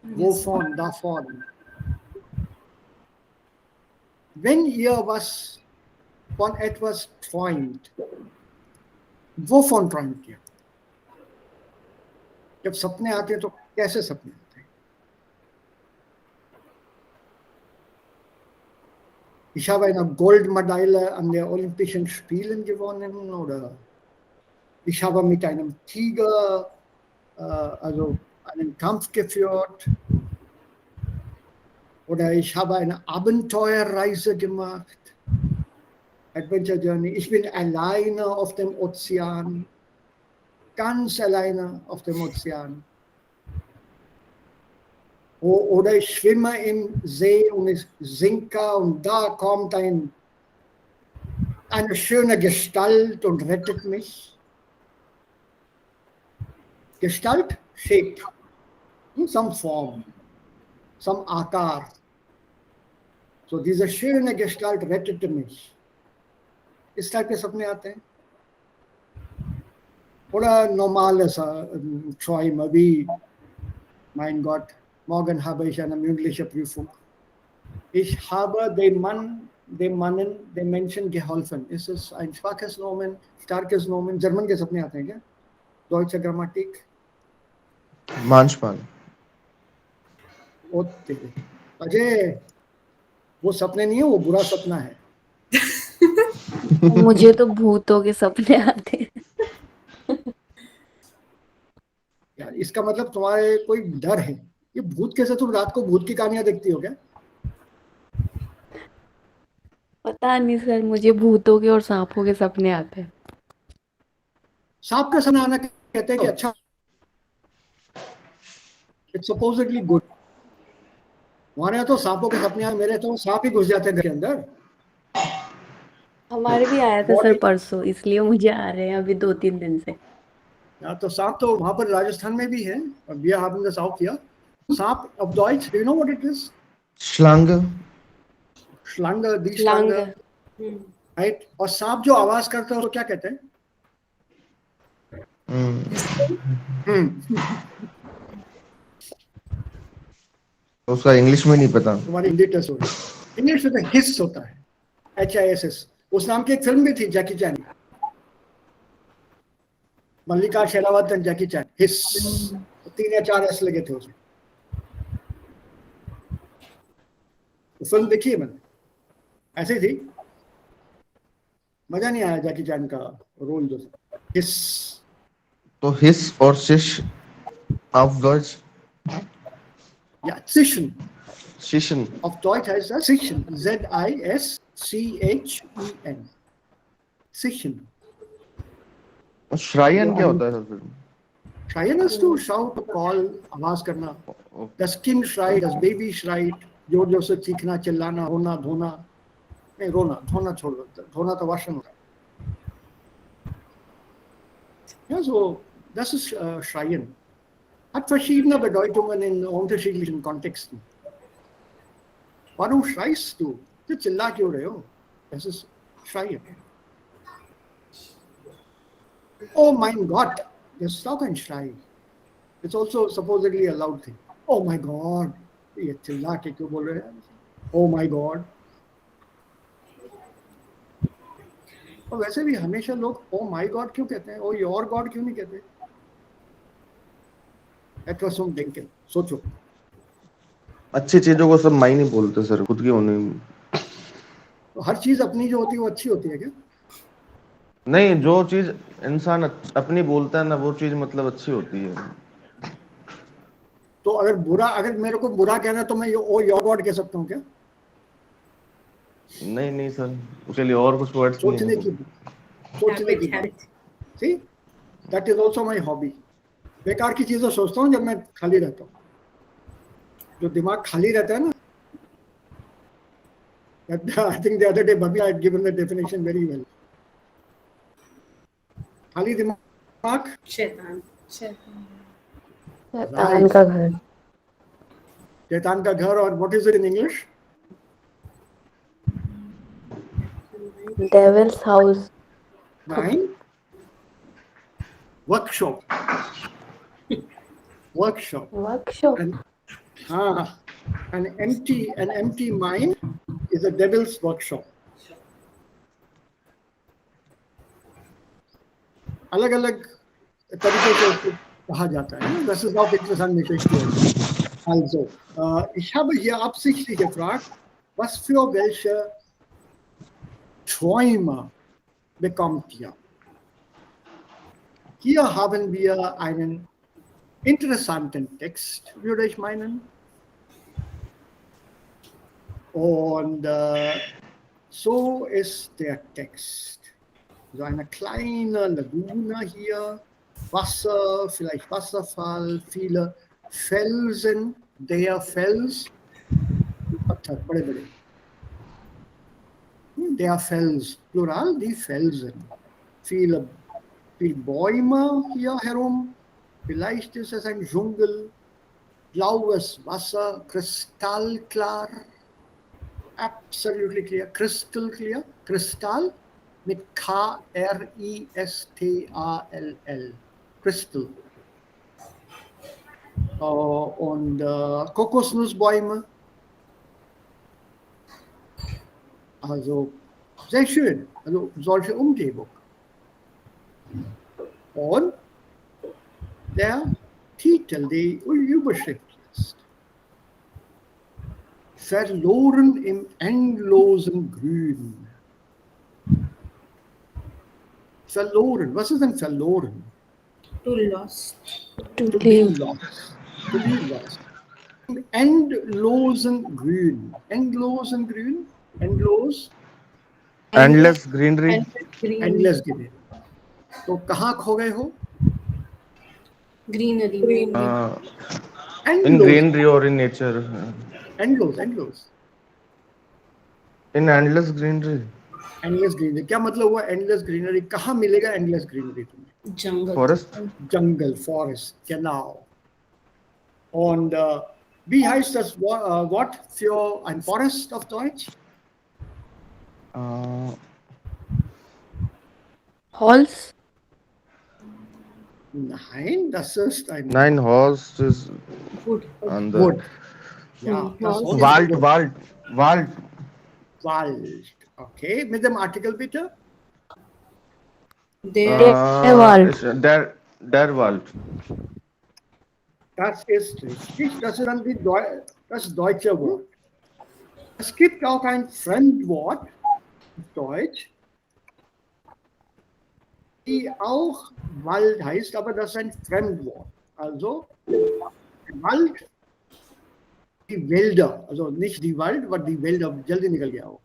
Yes. davon. When ihr was von etwas träumt, wovon träumt ihr? जब सपने आते हैं तो कैसे सपने आते हैं? Ich habe eine Goldmedaille an der Olympischen Spielen gewonnen oder ich habe mit einem Tiger also einen Kampf geführt oder ich habe eine Abenteuerreise gemacht, Adventure Journey. Ich bin alleine auf dem Ozean, ganz alleine auf dem Ozean. Oder ich schwimme im See und ich sinke und da kommt eine schöne Gestalt und rettet mich. Gestalt, shape, in some form, some Akar. So diese schöne Gestalt rettete mich. इस type के सपने आते हैं. Oder normales Träume wie, mein Gott, morgen habe ich eine mündliche Prüfung. Ich habe dem Menschen geholfen. Ist es ein schwaches Nomen, starkes Nomen? German के सपने आते हैं क्या? Deutsche Grammatik? Manchmal. Okay Ajay, वो सपने नहीं है, वो बुरा सपना है. मुझे तो भूतों के सपने आते हैं. यार इसका मतलब तुम्हारे कोई डर है. ये भूत कैसे, तुम रात को भूत की कहानियां देखती हो क्या? पता नहीं सर, मुझे भूतों के और सांपों के सपने आते हैं. सांप का सपना आना कहते हैं कि अच्छा, इट्स सपोजिटली गुड. हमारे यहाँ तो सांपों के सपने आए, मेरे तो सांप ही घुस जाते हैं घर के अंदर. हमारे भी आया था सर परसों, इसलिए मुझे आ रहे हैं अभी 2-3 दिन से. या तो सांप तो वहां पर राजस्थान में भी है. Wir haben das auch hier. सांप auf Deutsch, do you know what it is? Schlange. Schlange, die Schlange. Hmm. Right. और सांप जो आवाज करता है तो क्या कहते हैं? उसका इंग्लिश में नहीं पता. तुम्हारी हिंदी टेस्ट हो रही है. इंग्लिश में हिस होता है, HISS. उस नाम की एक फिल्म भी थी, जैकी चैन, मल्लिका शेरावत एंड जैकी चैन. हिस 3 या 4 S लगे थे उसमें. फिल्म देखी है मैंने, ऐसे थी. मजा नहीं आया जैकी चैन का रोल जो था. हिस तो हिस और शिश auf Deutsch. या Zischen. Zischen. Auf Deutsch heißt das Zischen. ZISCHEN. Zischen. और श्रायन क्या होता है फिर? Schreien ist to shout, to call, आवाज करना. Das Kind schreit, das Baby schreit, जोर जोर से चीखना, चिल्लाना, रोना, धोना. नहीं, रोना, धोना छोड़ दो. धोना तो वाशन होता है. Ja, so, das ist Schreien. Hat verschiedene Bedeutungen in unterschiedlichen Kontexten. Warum schreist du? तो चिल्ला क्यों रहे हो? Das ist Schreien. Oh mein Gott, das ist auch ein Schrei. It's also supposedly a loud thing. Oh my God, ये चिल्ला के क्यों बोल रहे हैं? Oh my God. और वैसे भी हमेशा लोग oh my God क्यों कहते हैं? Oh your God क्यों नहीं कहते? एट्रोसम डेंकन. सोचो. अच्छी चीजों को सब माई नहीं बोलते सर, खुद की होने. तो हर चीज अपनी जो होती है वो अच्छी होती है क्या? नहीं, जो चीज इंसान अपनी बोलता है ना, वो चीज मतलब अच्छी होती है. तो अगर मेरे को बुरा कहना है तो मैं ओ योर गॉड कह सकता हूँ क्या? नहीं नहीं सर, उसके लिए और कुछ वर्ड्स नहीं सोचने है. की. See, that is also my hobby. बेकार की चीजें सोचता हूँ जब मैं खाली रहता हूँ. जो दिमाग खाली रहता है ना, I think the other day Bhabya had given the definition very well. खाली दिमाग शैतान. शैतान का घर. शैतान का घर. और what is it in English? Devil's house. 9. Workshop. Workshop. And An empty mind is a devil's workshop. अलग अलग तरीके से उसको कहा जाता है. Das ist auch interessant mit Christian. Also, ich habe hier absichtlich gefragt, was für welche Träume bekommt ihr? Hier haben wir einen interessanten Text, würde ich meinen. Und so ist der Text. So eine kleine Lagune hier, Wasser, vielleicht Wasserfall, viele Felsen, der Fels, der Fels, Plural, die Felsen, viele Bäume hier herum, vielleicht ist es ein Dschungel, blaues Wasser, kristallklar, absolutely clear, crystal clear, Kristall mit Kristall, Crystal. Und Kokosnussbäume. Also sehr schön, also solche Umgebung. Und der Titel, die Überschrift ist Verloren im endlosen Grün. Verloren, was ist denn verloren? To lost. To To be live. lost. To be lost. Im endlosen Grün. Endlosen Grün? Endlos? Endless greenery. Green. Endless Green. तो कहाँ खो गए हो? Greenery. In Endlos. greenery or in nature. Endlos. In endless greenery. Endless greenery. क्या मतलब हुआ endless greenery? कहाँ मिलेगा endless greenery तुम्हें? Jungle. Forest. Jungle, Forest, genau. Und wie heißt das Wort für ein Forest auf Deutsch? Halls. Nein, das ist ein Nine horse is Wood. on the Wood. Ja, Hm, das Wald. Wort ist Wald. Wald. Okay, mit dem Artikel bitte. There. Der Wald. Der Wald. Das ist richtig. Das ist dann das deutsche Wort. Es gibt auch ein Fremdwort auf Deutsch, die auch Wald heißt, aber das ist ein Fremdwort. Also Wald, die Wälder, also nicht die Wald, aber die Wälder, जल्दी निकल गया हो.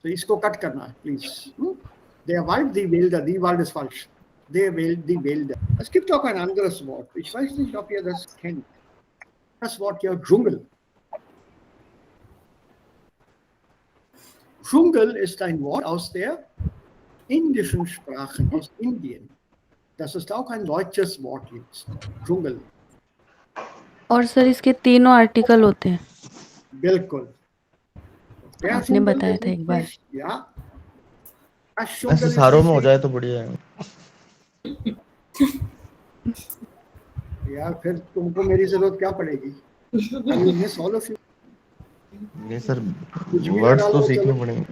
तो इसको cut करना है, please. Der Wald, die Wald ist falsch. Die Wälder. Es gibt auch ein anderes Wort. Ich weiß nicht, ob ihr das kennt. Das Wort hier Dschungel. Dschungel ist ein Wort aus der indischen Sprache, aus Indien. Das ist auch ein deutsches Wort jetzt. Dschungel. और sir इसके तीनों article होते हैं. बिल्कुल. Der आपने Dschungel बताया ist था एक बार. nicht- Ja. Das ऐसे Dschungel ist सारों में हो nicht- जाए तो बढ़िया है. यार फिर तुमको मेरी जरूरत क्या पड़ेगी? I will miss all of you. नहीं सर, कुछ भी वर्ड्स लगा तो लो, सीखने चलो। पड़ेंगे.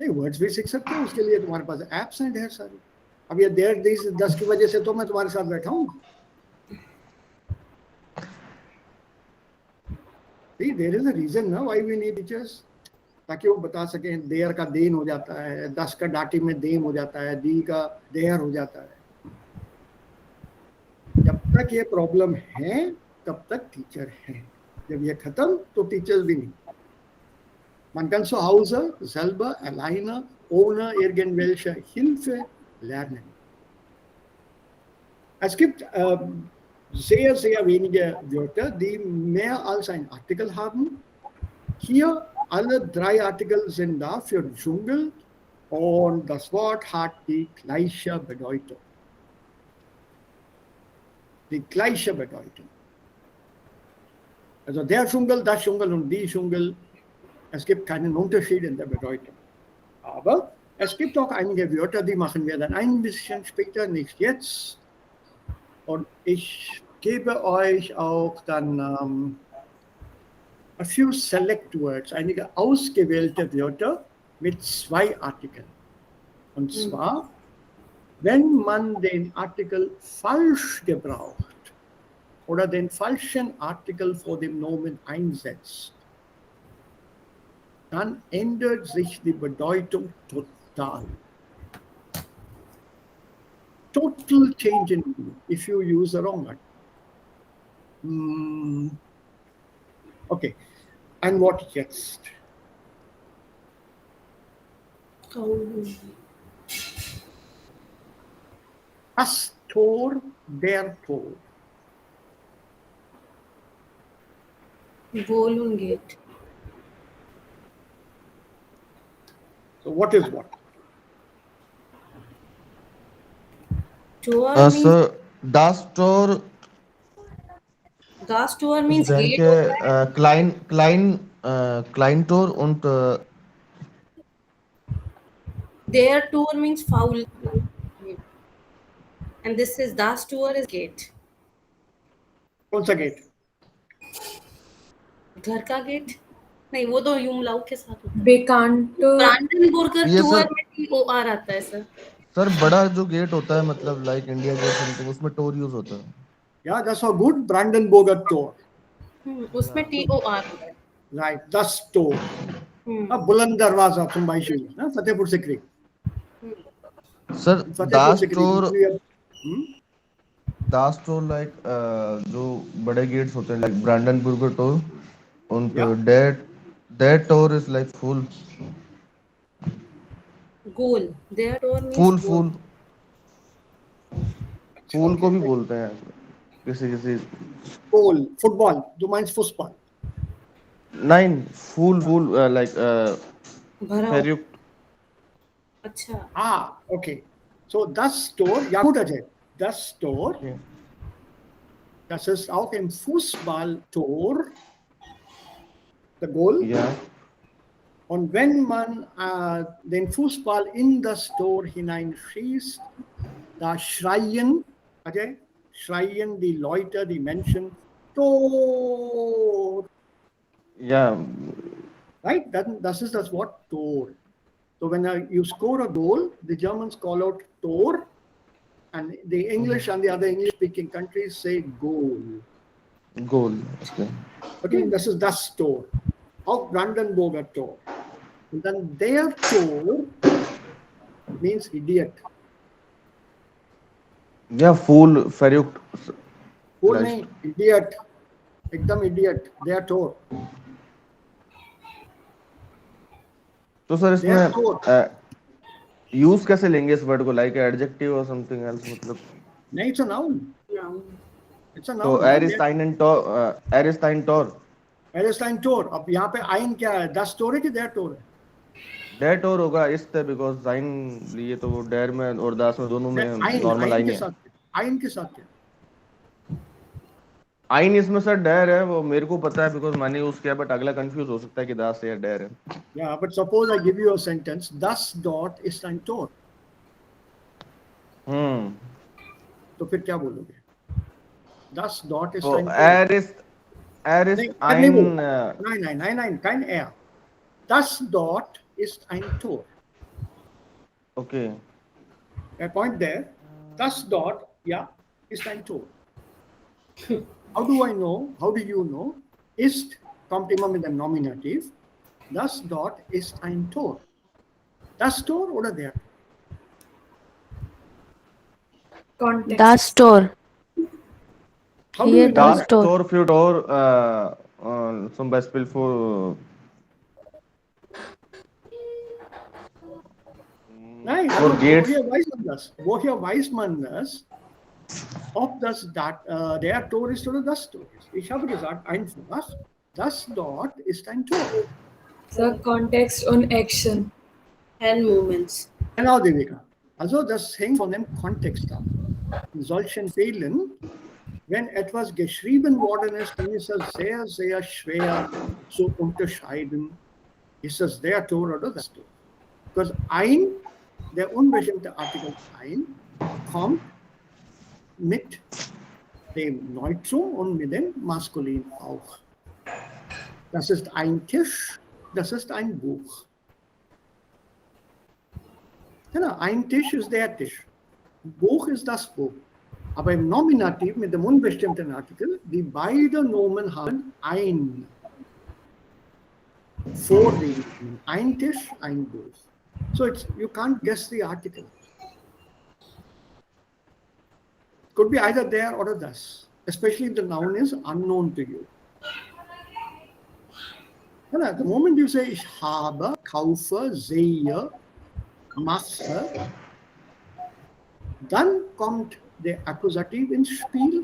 नहीं, वर्ड्स भी सीख सकते हो, उसके लिए तुम्हारे पास एप्स हैं ढेर सारी. अब ये 10 की वजह से तो मैं तुम्हारे साथ बैठा हूँ. There is a reason ना why we need teachers, ताकि वो बता सकें. देयर का देन हो जाता है, 10 का डाटी में देम हो जाता है, दी का देयर हो जाता है. जब तक ये प्रॉब्लम है तब तक टीचर है. जब ये खत्म तो टीचर्स भी नहीं. Man kann zu Hause selber alleine ohne irgendwelche Hilfe lernen. Es gibt sehr, sehr wenige Wörter, die mehr als ein Artikel haben. Hier alle 3 Artikel sind da für Dschungel und das Wort hat die gleiche Bedeutung. Die gleiche Bedeutung. Also der Dschungel, das Dschungel und die Dschungel, es gibt keinen Unterschied in der Bedeutung. Aber es gibt auch einige Wörter, die machen wir dann ein bisschen später, nicht jetzt. Und ich gebe euch auch dann a few select words, einige ausgewählte Wörter mit 2 Artikeln. Und zwar, wenn man den Artikel falsch gebraucht oder den falschen Artikel vor dem Nomen einsetzt, dann ändert sich die Bedeutung total. Total change in meaning if you use the wrong one. Okay, ein Wort jetzt. Das Tor, der Tor. Wohlungate. So what is what? Tor means Sir, das Tor, gas Tor means ich gate. denke, Kleintor und Their Tor means foul. And this is das Tor is gate. कौन सा gate? घर का gate नहीं, वो तो यूमलाउ के साथ होता है। Bekannte ब्रांडनबर्गर ये टूर सर- में TOR आता है सर। सर बड़ा जो गेट होता है मतलब लाइक इंडिया गेट समथिंग उसमें टोर यूज होता है. Yeah, that's a good Brandenburger Tor. उसमें TOR होता है। Right, das Tor. बुलंद दरवाजा तुम बाईशी ना फतेहपुर सिकरी. सर फतेहपुर दास सिकरी. टोर लाइक जो बड़े गेट्स होते हैं like Brandenburger Tor und Yeah. that tour is like full goal, their Tor means full goal. Full को भी बोलते हैं किसी Goal, football. Du meinst Fußball. नहीं फूल लाइक भरा हुआ। फेरियुक्त. अच्छा, Ah, okay. So das Tor, ja gut, Ajay. Das Tor, Ja. das ist auch im Fußballtor, der Goal. या Und wenn man den Fußball in das Tor hineinschießt, da schreien, okay, schreien die Leute, die Menschen, Tor. या Right? Das ist das Wort Tor. So when you score a goal, the Germans call out Tor, and the English and the other English-speaking countries say goal. Goal. Okay. Okay, this is das Tor, auch Brandenburger Tor. And then their Tor means idiot. या फूल फेरियुक्त. Fool Right. नहीं, idiot, एकदम idiot. Their Tor. तो sir Their इसमें Tor. Use कैसे लेंगे इस word को like adjective और समथिंग एल्स मतलब. नहीं, it's a noun. noun. It's a तो noun. एरिस्टाइन टोर Palestine Tor. अब यहाँ पे आइन क्या है? Das Tor है कि their Tor है? डेट टोर होगा इस तरह बिकॉज़ साइन लिए तो वो डेर में और दास में दोनों में नॉर्मल आइन आइन के है. साथ. आइन के साथ क्या? आइन इसमें सर डेर है वो मेरे को पता है बिकॉज़ मैंने यूज किया बट अगला कंफ्यूज हो सकता है कि दास या डेर है. Yeah, but suppose I give you a sentence. Das dort ist ein Tor. तो फिर क्या बोलोगे? Das dort ist तो ein Tor. एरिस नहीं, आइन nein, kein er. Das dort ist ein Tor. Okay. Der Point there. Das dort, ja, ist ein Tor. How do I know? How do you know? Ist kommt immer mit dem Nominativ. Das dort ist ein Tor. Das Tor oder der? context. Das Tor. How do Here you know Das Das that? Tor. Tor für Tor zum Beispiel für Nein, For gates. woher weiß man das? Ob das der Tor ist oder das Tor ist. Ich habe gesagt, einfach, das dort ist ein Tor. The context on action. And movements. Genau, Devika. Also das hängt von dem Kontext ab. In solchen Fällen, wenn etwas geschrieben worden ist, dann ist es sehr, sehr schwer zu unterscheiden, ist es der Tor oder das Tor. Because ein, der unbestimmte Artikel ein, kommt mit dem Neutrum und mit dem Maskulin auch. Das ist ein Tisch, das ist ein Buch. Genau, ein Tisch ist der Tisch. Buch ist das Buch. Aber im Nominativ mit dem unbestimmten Artikel, die beiden Nomen haben ein vor dem Nomen. Ein Tisch, ein Buch. So you can't guess the article. Could be either there or das, especially if the noun is unknown to you. And at the moment you say, ich habe, kaufe, sehe, mache, dann kommt der Akkusativ ins Spiel,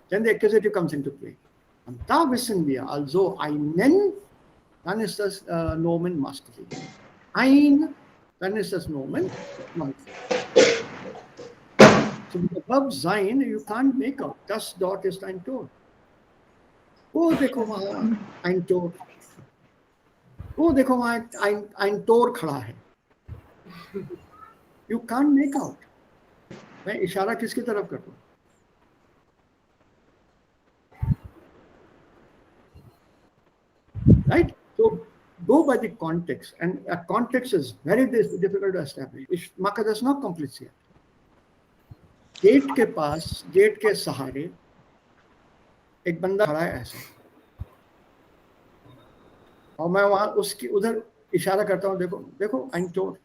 then the accusative comes into play. Und da wissen wir, also einen, dann ist das Nomen maskulin. Ein, dann ist das Nomen maskulin. So with the verb sein, you can't make out. Das dort ist ein Tor. Oh, देखो वहाँ ein Tor. Oh, देखो वहाँ ein Tor खड़ा है. You can't make out. मैं इशारा किसकी तरफ कर दूँ? Right? So go by the context, and a context is very difficult to establish. Maka does not complete here. Gate के पास, गेट के सहारे एक बंदा खड़ा है ऐसे, और मैं वहां उसकी उधर इशारा करता हूँ, देखो देखो आई एम टोर.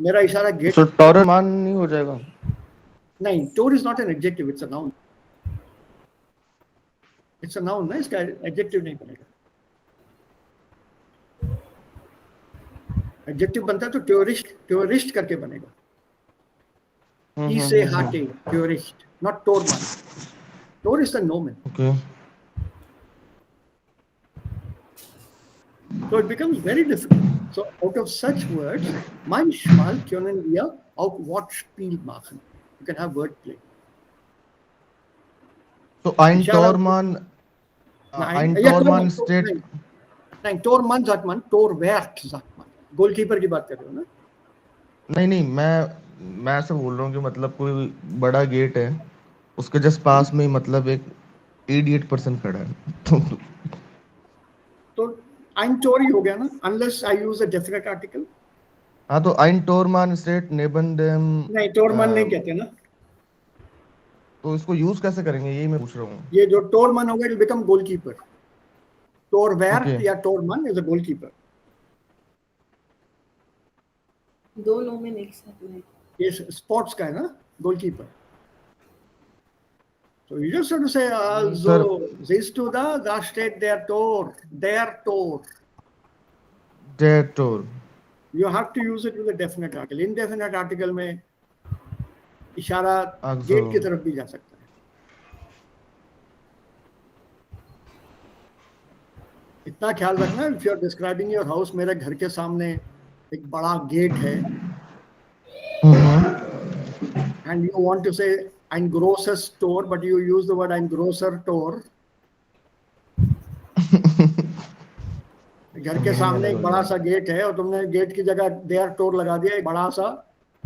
मेरा इशारा गेट. So टोर मान नहीं हो जाएगा? नहीं, टोर is not an adjective, it's a noun. It's a noun ना, इसका एडजेक्टिव नहीं बनेगा. एडजेक्टिव बनता है तो टूरिस्ट करके बनेगा. He say hearty, tourist, not tourman. Tour is the nomen. Okay. So it becomes very difficult. So out of such words, manchmal können wir auch Wortspiel machen. You can have wordplay. So ein Tormann, ein Tormann steht. Nein, Tormann sagt man, Torwart sagt man. Goalkeeper की बात कर रहे हो ना? नहीं, मैं ऐसे बोल रहा हूँ कि मतलब कोई बड़ा गेट है, उसके जस्ट पास में मतलब एक इडियट पर्सन खड़ा है, तो ein Tor ही हो गया ना, unless I use a definite article. हाँ, तो ein Tormann steht neben dem. नहीं, Tormann नहीं कहते ना. तो इसको यूज कैसे करेंगे, यही मैं पूछ रहा हूँ. ये जो Tormann होगा, it will become goalkeeper. Torwart या Tormann is a goalkeeper. दो नोमेन एक साथ में. ये स्पोर्ट्स का है ना, goalkeeper. So you just have to say, also, siehst du da steht der Tor. Der Tor. You have to use it with a definite article. Indefinite article में इशारा गेट की तरफ भी जा सकता है. इतना ख्याल रखना, if you are describing your house, मेरे घर के सामने एक बड़ा गेट है, and you want to say ein großes Tor, but you use the word ein großer Tor. घर के सामने एक बड़ा सा गेट है और तुमने गेट की जगह देयर टोर लगा दिया, एक बड़ा सा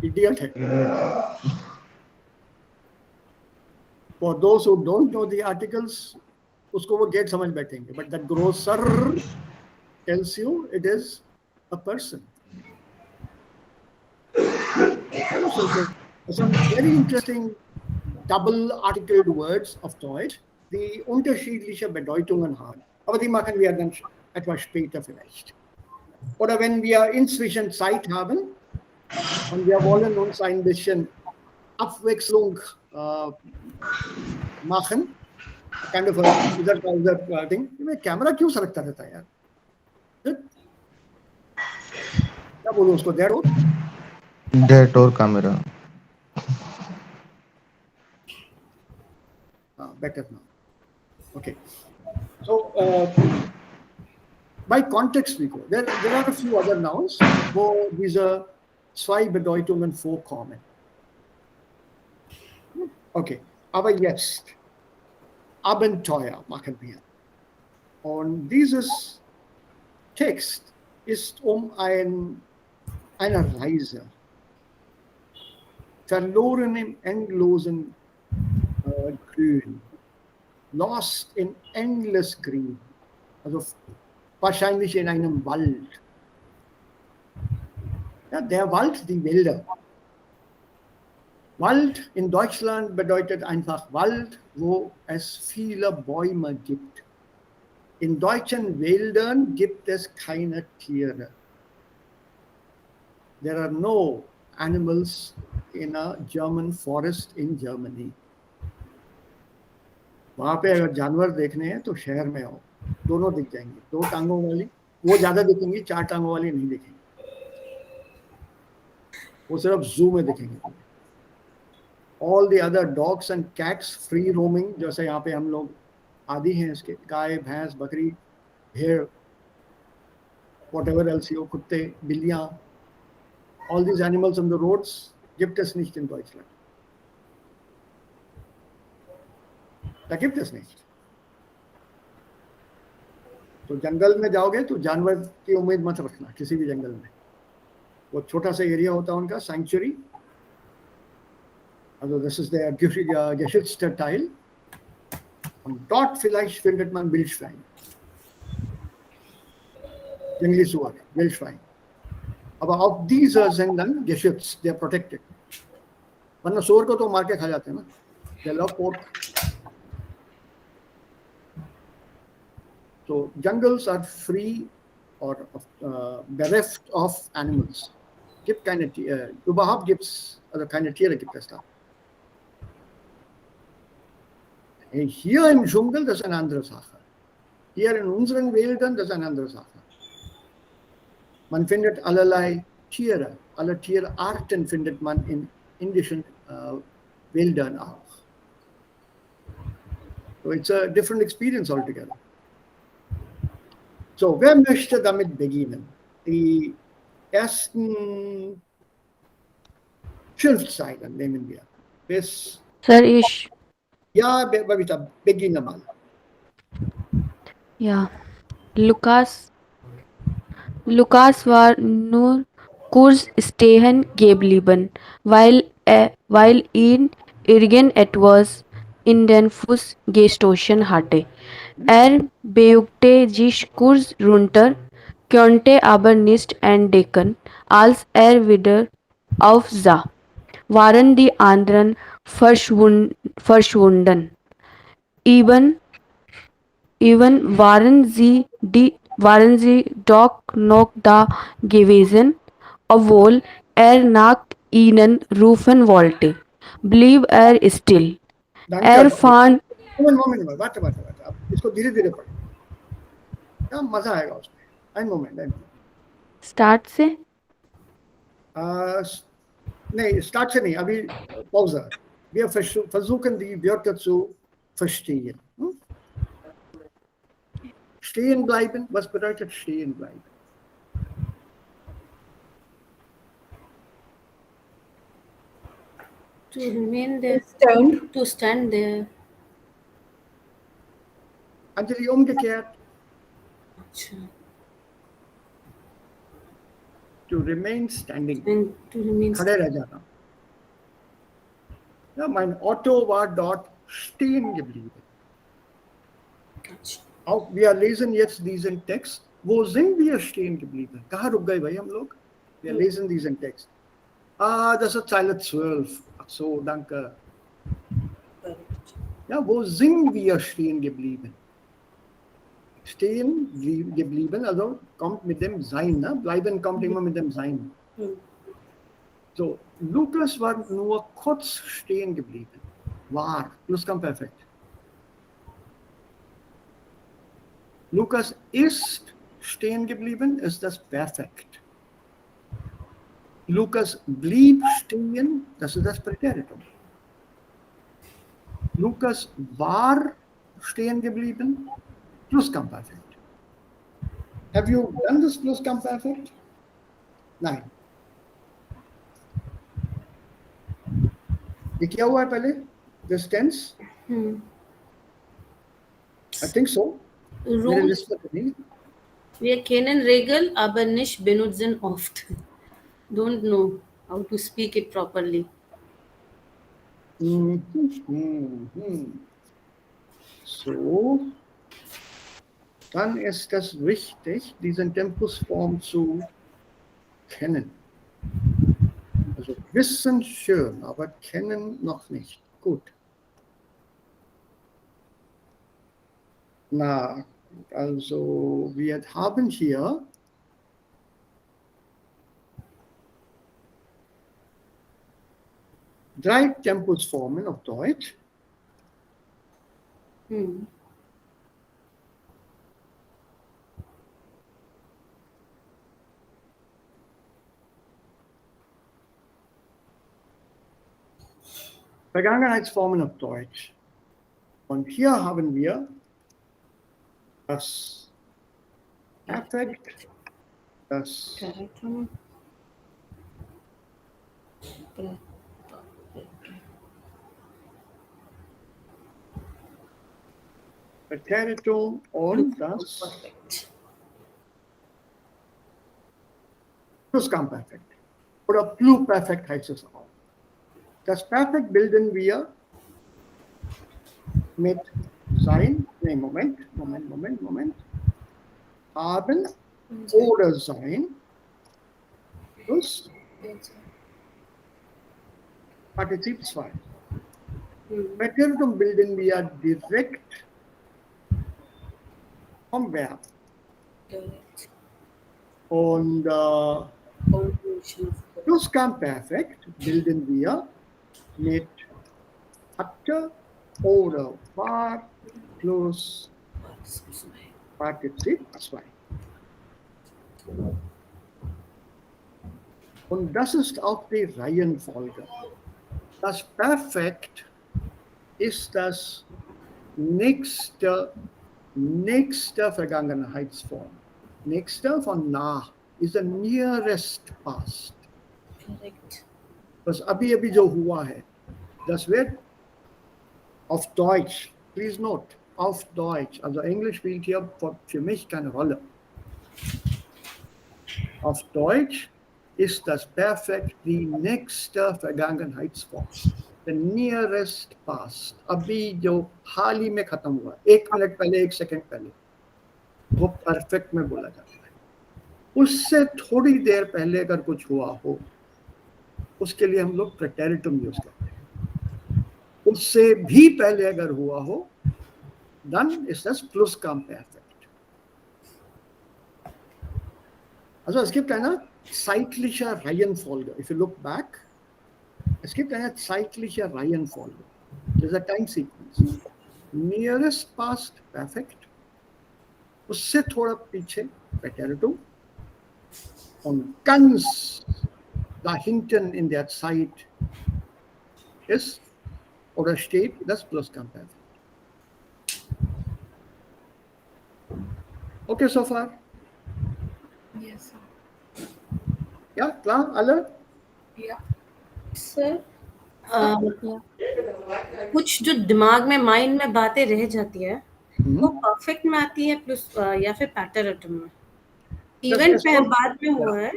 इडियट है. For those who don't know the articles, उसको वो गेट समझ बैठेंगे, but that grocer tells you it is a person. So some very interesting double articled words auf Deutsch, die unterschiedliche Bedeutungen haben. Aber die machen wir dann etwas später vielleicht. Oder wenn wir inzwischen Zeit haben und wir wollen uns ein bisschen Abwechslung machen, kind of a thing. Camera क्यों सरकता रहता है यार? क्या बोलूं उसको? Date और camera. Better now. Okay. So by context we go. There are a few other nouns, wo diese zwei Bedeutungen vorkommen. Okay. Aber jetzt Abenteuer machen wir. Und dieses Text ist eine Reise. verloren im endlosen Grün, lost in endless green, also wahrscheinlich in einem Wald. Ja, der Wald, die Wälder. Wald in Deutschland bedeutet einfach Wald, wo es viele Bäume gibt. In deutschen Wäldern gibt es keine Tiere. There are no animals in a German forest in Germany. वहां पे अगर जानवर देखने हैं तो शहर में हो, दोनों दिख जाएंगे, 2 टांगों वाली वो ज्यादा दिखेंगी, 4 टांगों वाली नहीं दिखेंगी, वो सिर्फ जू में दिखेंगे। All the other dogs and cats free roaming, जैसे यहाँ पे हम लोग आदि हैं इसके, गाय भैंस बकरी भेड़ whatever else, कुत्ते बिल्लियां, all these animals on the roads gibt es nicht in Deutschland. Da gibt es nicht. तो जंगल में जाओगे तो जानवर की उम्मीद मत रखना किसी भी जंगल में, वो छोटा सा एरिया होता है उनका sanctuary. Also das ist der geschützte Teil und dort vielleicht findet man Wildschwein, jungli Suar, Wildschwein. Aber auch diese sind dann geschützt, they're protected. वरना सुअर को तो मार के खा जाते हैं ना, they love pork. So jungles are free or bereft of animals. Gibt keine überhaupt gibt's also keine Tiere gibt es da. Hier im Dschungel, das ist eine andere Sache. Hier in unseren Wäldern, das ist eine andere Sache. Man findet allerlei Tiere, alle Tierarten findet man in indischen Wäldern auch. So it's a different experience altogether. So, wer möchte damit beginnen? Die ersten 5 Zeilen nehmen wir. Bis sir ich ja, Babita, beginne mal. ja Lukas war nur kurz stehen geblieben, weil ihn irgendetwas in den Fuß gestoßen hatte. Er beugte sich kurz runter, konnte aber nicht entdecken, als er wieder aufsah, waren die anderen verschwunden. Eben waren sie doch noch da gewesen, obwohl er nach ihnen rufen wollte, blieb er still. Er fand Moment, warte. अब इसको धीरे-धीरे पढ़ो। क्या मजा आएगा उसमें। Ein Moment. Start से नहीं, स्टार्ट से नहीं, अभी Pause. Wir versuchen die Wörter zu verstehen. Stehen bleiben, was bedeutet stehen bleiben? To remain there, Stand. to stand there. Anjali, umgekehrt. अच्छा, To remain standing. and to remain खड़े रह जाना. Ja, mein Otto war dort stehen geblieben. अच्छा, Auch wir lesen jetzt diesen Text. Wo sind wir stehen geblieben? कहाँ रुक गए भाई हम लोग? Wir lesen diesen Text. Das ist Zeile 12. Ach so, danke. Ja, wo sind wir stehen geblieben? Stehen geblieben, also kommt mit dem Sein. Ne? Bleiben kommt immer mit dem Sein. So, Lukas war nur kurz stehen geblieben. War, Plusquamperfekt. Lukas ist stehen geblieben, ist das Perfekt. Lukas blieb stehen, das ist das Präteritum. Lukas war stehen geblieben, Plusquamperfekt. Have you done this Plusquamperfekt? Nein. ये क्या हुआ है पहले? This tense? I think so. मेरे Ruhm, list में तो नहीं. wir kennen Regel, aber nicht benutzen oft. Don't know how to speak it properly. So, dann ist es wichtig, diesen Tempusform zu kennen. Also wissen schön, aber kennen noch nicht. Gut. Na, also wir haben hier drei Tempusformen auf Deutsch. Vergangenheitsformen auf Deutsch. Und hier haben wir das Perfekt, das Präteritum. Präteritum und das Perfekt. Plusquamperfekt. Oder Pluperfekt heißt es auch. Das Perfekt bilden wir mit sein, nee, Moment, haben oder sein plus Partizip 2. Präteritum bilden wir direkt vom Verb. Correct. Und Combination of Plusquamperfekt bilden wir mit hatte oder war plus Partizip 2. Und das ist auch die Reihenfolge. Das Perfekt ist das nächste Vergangenheitsform. Nächste von nah is the nearest past. Correct. Was अभी अभी जो हुआ है, das wird auf Deutsch, please note, auf Deutsch, also Englisch spielt hier für mich keine Rolle. Auf Deutsch ist das Perfekt die nächste Vergangenheitsform. The nearest past. अभी जो हाल ही में खत्म हुआ, 1 मिनट पहले, 1 सेकंड पहले, वो परफेक्ट में बोला जाता है. उससे थोड़ी देर पहले अगर कुछ हुआ हो, उसके लिए हम लोग प्रेटेरिटम यूज करते हैं. उससे भी पहले अगर हुआ हो, dann ist das Plusquamperfekt. Also es gibt eine zeitliche Reihenfolge. If you look back, es gibt eine zeitliche Reihenfolge. Das ist a time sequence. Nearest past perfect. उससे थोड़ा पीछे Präteritum. Und ganz da hinten in der Zeit ist oder steht das Plusquamperfekt. Okay, so far? Yes, sir. Ja, klar, alle? Yeah. Sir कुछ जो दिमाग में mind में बातें रह जाती है वो परफेक्ट में आती है प्लस या फिर पैटर्न में इवेंट पे बाद में हुआ है.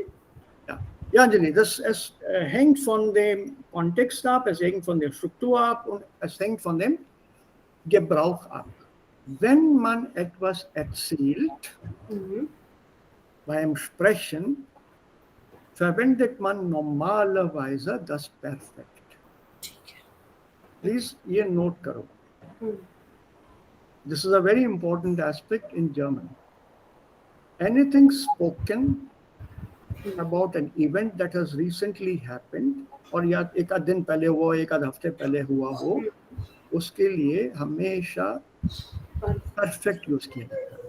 Ja, Anjali, es hängt von dem Kontext ab, es hängt von der Struktur ab und es hängt von dem Gebrauch ab. Wenn man etwas erzählt, beim Sprechen, verwendet man normalerweise das Perfekt. Please, ये note करो. This is a very important aspect in German. Anything spoken about an event that has recently happened, और या एक आध दिन पहले हुआ, एक आध हफ्ते पहले हुआ हो, उसके लिए हमेशा perfekt यूज किया जाता है.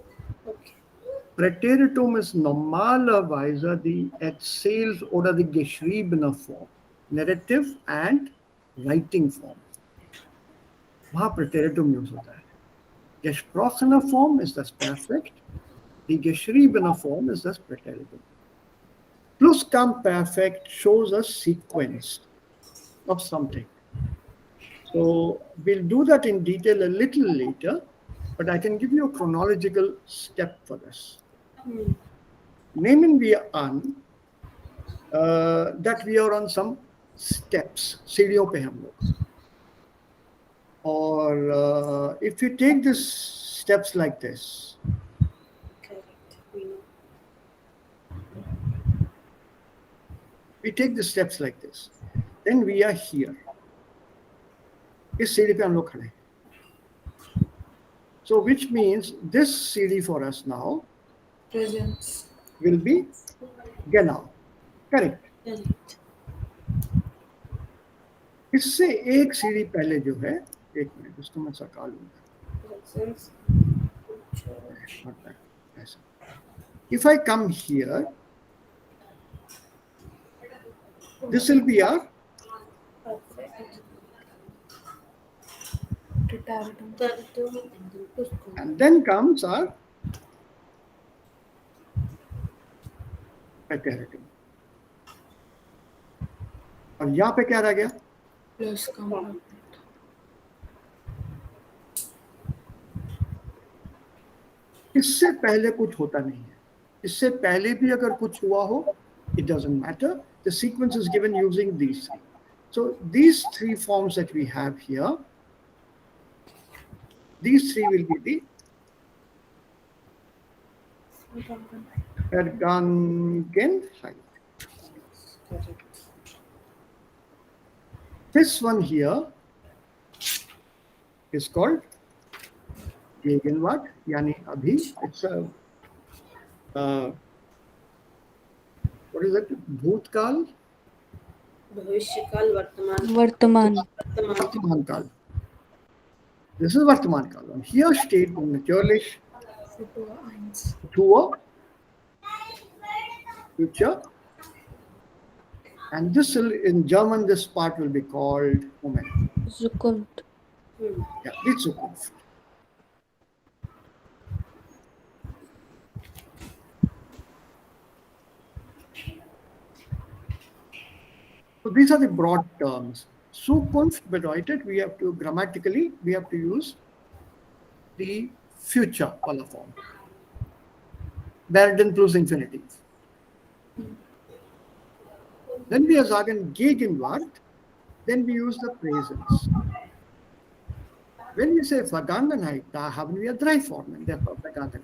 Präteritum ist normalerweise die Erzähl- oder die geschriebene Form, narrative and writing form. वहाँ Präteritum यूज होता है. Gesprochene Form ist das Perfekt, die geschriebene Form ist das Präteritum. Plusquamperfekt shows a sequence of something. So we'll do that in detail a little later, but I can give you a chronological step for this. Nehmen wir an that we are on some steps, सीढ़ियों पे हम लोग. Or if you take this steps like this, Correct. We know. we take the steps like this, then we are here. इस सीढ़ी पे हम लोग खड़े हैं. So which means this सीढ़ी for us now Presence. will be genau. Correct. Correct. इससे एक सीढ़ी पहले जो है, एक मिनट उसको मैं सका लूंगा. Presence. Not that. ऐसा. If I come here, this will be our Perfect. Totalitum. Taritum and then Puskum. and then comes our preteritum. और यहाँ पे क्या रह गया? Plus component. इससे पहले कुछ होता नहीं है. इससे पहले भी अगर कुछ हुआ हो, it doesn't matter. The sequence is given using these three. So these three forms that we have here, these three will be the Vergangenheit. Correct. This one here is called Gegenwart, yani abhi. It's a what is it? Bhutkal, भविष्यकाल वर्तमान वर्तमान वर्तमान Vartaman Kal. This is Vartaman Kal. Und hier steht natürlich Futur 1. Futur, future, and this will, in German, this part will be called Moment. Zukunft Yeah, die Zukunft. So these are the broad terms. Zukunft bedeutet, we have to grammatically, we have to use the future color form. Werden plus Infinitiv. Then wir sagen Gegenwart, then we use the presence. Wenn wir say Vergangenheit, da haben wir drei Formen der Vergangenheit.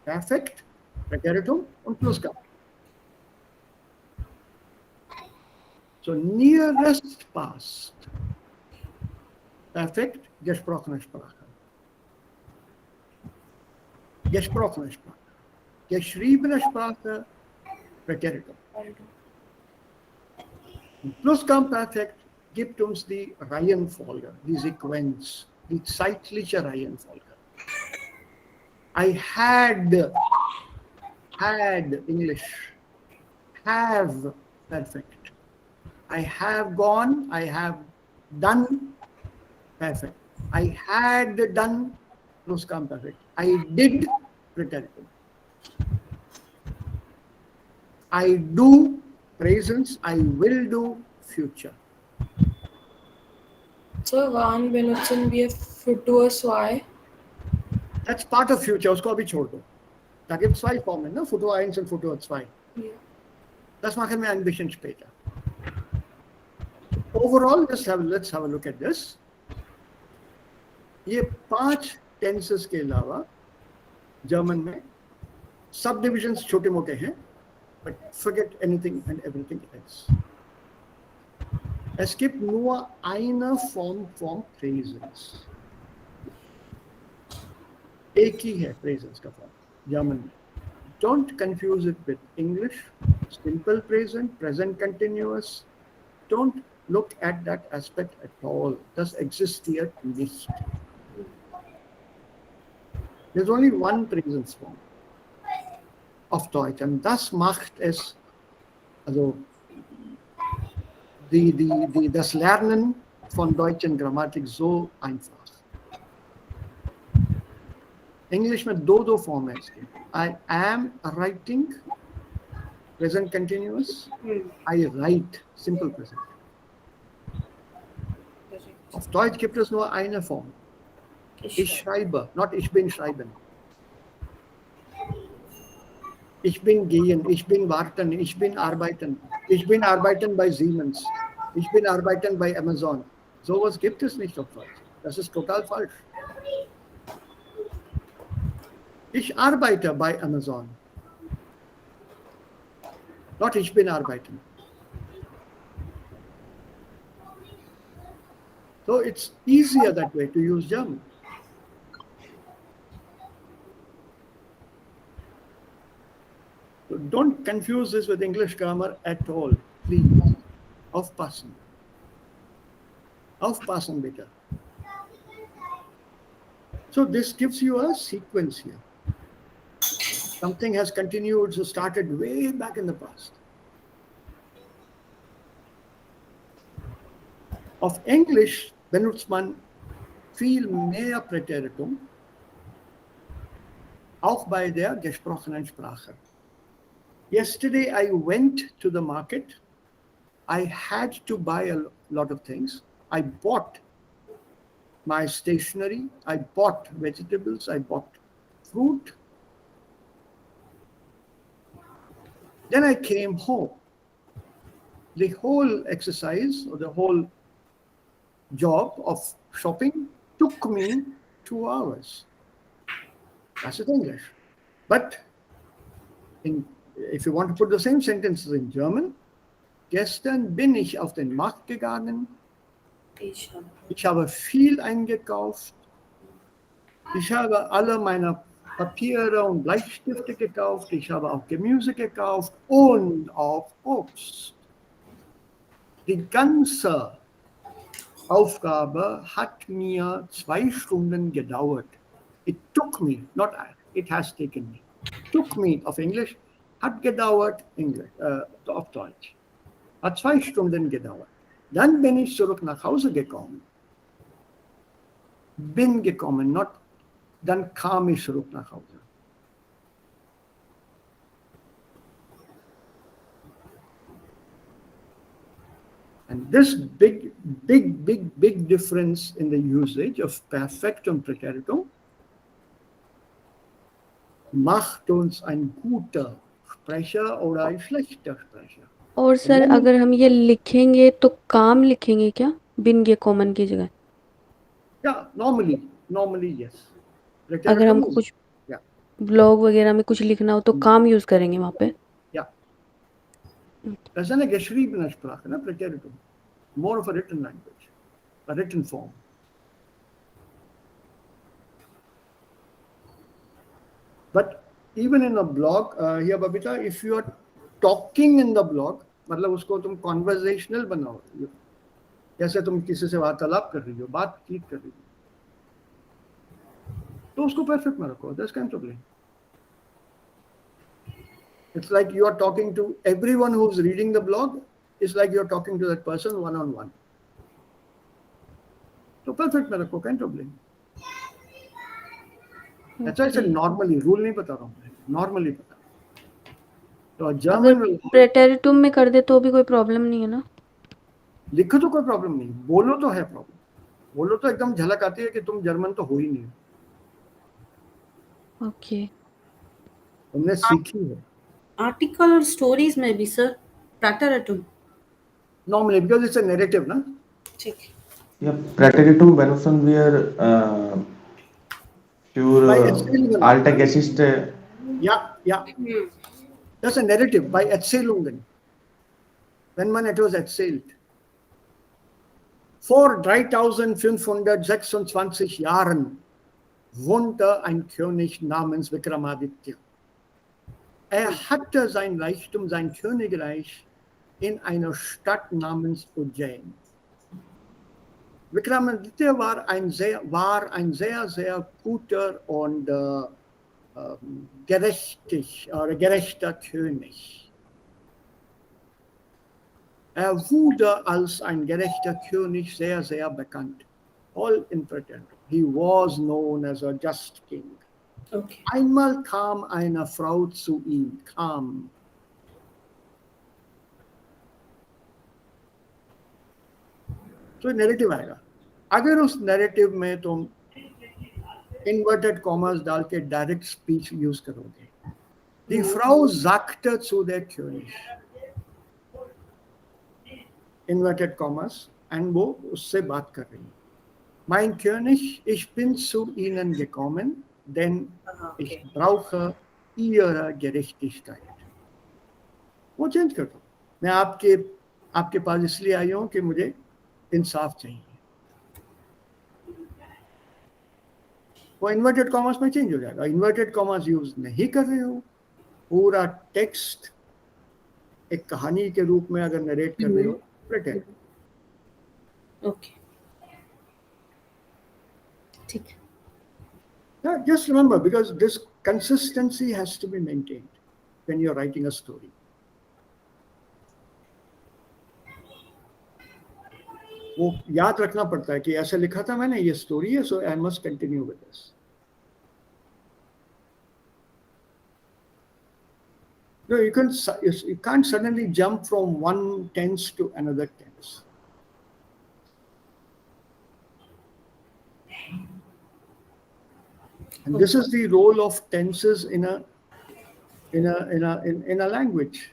Perfekt, Präteritum und Plusgab. So nearest past. Perfekt, gesprochene Sprache. Gesprochene Sprache. Geschriebene Sprache, Präteritum. Plusquamperfekt gibt uns die Reihenfolge, die Sequenz, die zeitliche Reihenfolge. I had English, have perfect. I have gone, I have done perfect. I had done plusquamperfekt. I did preteritum. I do presence, I will do future. So, wann benutzen wir Futur 2? That's part of future, उसको अभी छोड़ दो. Da gibt es zwei Formen, ne? Futur 1 und Futur 2. Ja. Das machen wir ein bisschen später. Overall, let's have a look at this. ये 5 tenses के अलावा German में subdivisions छोटे मोटे हैं, but forget anything and everything else. Es gibt nur eine Form von Presence. एक ही है presence का form, German में. Don't confuse it with English, simple present, present continuous. Don't look at that aspect at all. Das existiert nicht. There's only one presence form auf Deutsch, und das macht es, also das Lernen von deutschen Grammatik so einfach. English में दो form है इसके. I am writing, present continuous. I write, simple present. Auf Deutsch gibt es nur eine Form. Ich schreibe, not ich bin schreiben. Ich bin gehen, ich bin warten, ich bin arbeiten. Ich bin arbeiten bei Siemens. Ich bin arbeiten bei Amazon. Sowas gibt es nicht auf Deutsch. Das ist total falsch. Ich arbeite bei Amazon. Not ich bin arbeiten. So it's easier that way to use German. So don't confuse this with English grammar at all, please. Aufpassen. Aufpassen, bitte. So this gives you a sequence here. Something has continued, so started way back in the past. Auf Englisch benutzt man viel mehr Präteritum, auch bei der gesprochenen Sprache. Yesterday I went to the market. I had to buy a lot of things. I bought my stationery, I bought vegetables, I bought fruit. Then I came home. The whole exercise or the whole job of shopping took me 2 hours. That's in English. But if you want to put the same sentences in German, gestern bin ich auf den Markt gegangen. Ich habe viel eingekauft. Ich habe alle meine Papiere und Bleistifte gekauft. Ich habe auch Gemüse gekauft und auch Obst. Die ganze Aufgabe hat mir 2 Stunden gedauert. It took me, not it has taken me. Took me auf Englisch, hat gedauert auf Deutsch. Hat 2 Stunden gedauert. Dann bin ich zurück nach Hause gekommen. Bin gekommen, dann kam ich zurück nach Hause. And this big difference in the usage of Perfektum Präteritum macht uns ein guter Sprecher oder ein schlechter Sprecher. और sir अगर हम ये लिखेंगे तो काम लिखेंगे क्या बिन गेकोमन की जगह? Yeah, normally yes. अगर हमको कुछ ब्लॉग वगैरह में कुछ लिखना हो तो काम यूज करेंगे वहाँ पे? Yeah. Das ist eine geschriebene Sprache, ne? Präteritum. More of a written language, a written form. But even in a blog, here Babita, if you are talking in the blog, मतलब उसको तुम conversational बनाओ, जैसे तुम किसी से वार्तालाप कर रही हो, बातचीत कर रही हो, तो उसको perfect में रखो. That's kind of thing. It's like you are talking to everyone who's reading the blog. It's like you're talking to that person one-on-one. So perfect में रखो, kind of thing. That's why I said normally. Rule नहीं बता रहा हूँ, normally बता. तो German अगर प्रेटेरिटुम में कर दे तो भी कोई प्रॉब्लम नहीं है ना? लिखो तो कोई प्रॉब्लम नहीं, बोलो तो है प्रॉब्लम. बोलो तो एकदम झलक आती है कि तुम जर्मन तो हो ही नहीं. ओके. तुमने सीखी है. आर्टिकल और स्टोरीज में भी sir प्रेटेरिटुम Normally because it's a narrative, ना? ठीक. Yeah, Prateritum benutzen wir für alte Geschichte. Ja. Das ist ein Narrative bei Erzählungen. Wenn man etwas erzählt. Vor 3526 Jahren wohnte ein König namens Vikramaditya. Er hatte sein Reichtum, sein Königreich in einer Stadt namens Ujjain. Vikramaditya war ein sehr, sehr guter und gerechter König. Er wurde als ein gerechter König sehr, sehr bekannt. All in Britain. He was known as a just king. Okay. Einmal kam eine Frau zu ihm, तो narrative आएगा. अगर उस narrative में तुम inverted commas डाल के direct speech use करोगे, Die Frau sagte zu der König, inverted commas, and वो उससे बात कर रही है. Mein König, ich bin zu Ihnen gekommen, denn ich Okay. brauche Ihre Gerechtigkeit. वो चेंज कर दो, मैं आपके पास इसलिए आई हूँ कि मुझे इंसाफ चाहिए. वो इन्वर्टेड कॉमर्स में चेंज हो जाएगा. इन्वर्टेड कॉमर्स यूज नहीं कर रहे हो, पूरा टेक्स्ट एक कहानी के रूप में अगर नरेट कर रहे हो, प्रिटेंड. ओके, ठीक है. Just remember, because this consistency has to be maintained when you're writing a story. वो याद रखना पड़ता है कि ऐसा लिखा था मैंने, ये स्टोरी है, so I must continue with this. No, you can't suddenly jump from one tense to another tense. And this is the role of tenses in a language.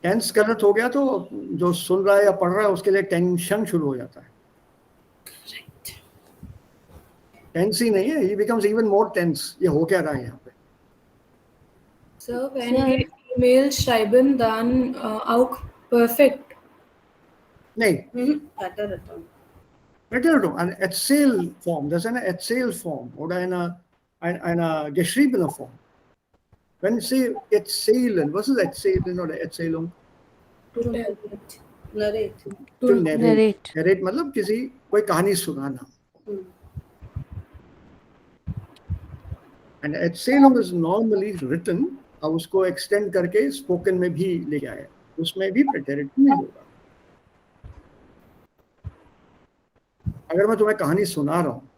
Tense गलत हो गया तो जो सुन रहा है या पढ़ रहा है उसके लिए टेंशन शुरू हो जाता है. टेंस ही नहीं है, he becomes even more tense. ये हो क्या रहा है यहाँ पे? Sir, when he email schreiben, dann auch perfect. नहीं, Pattern. ein Erzählform, das ist eine Erzählform oder eine geschriebene Form. Wenn Sie erzählen, was ist erzählen oder Erzählung? To Narrate. To narrate. Narrate. Narrate मतलब किसी कोई कहानी सुनाना. And Erzählung is normally written, अब उसको extend करके spoken में भी ले आए, उसमें भी preterite नहीं होगा. अगर मैं तुम्हें कहानी सुना रहा हूँ,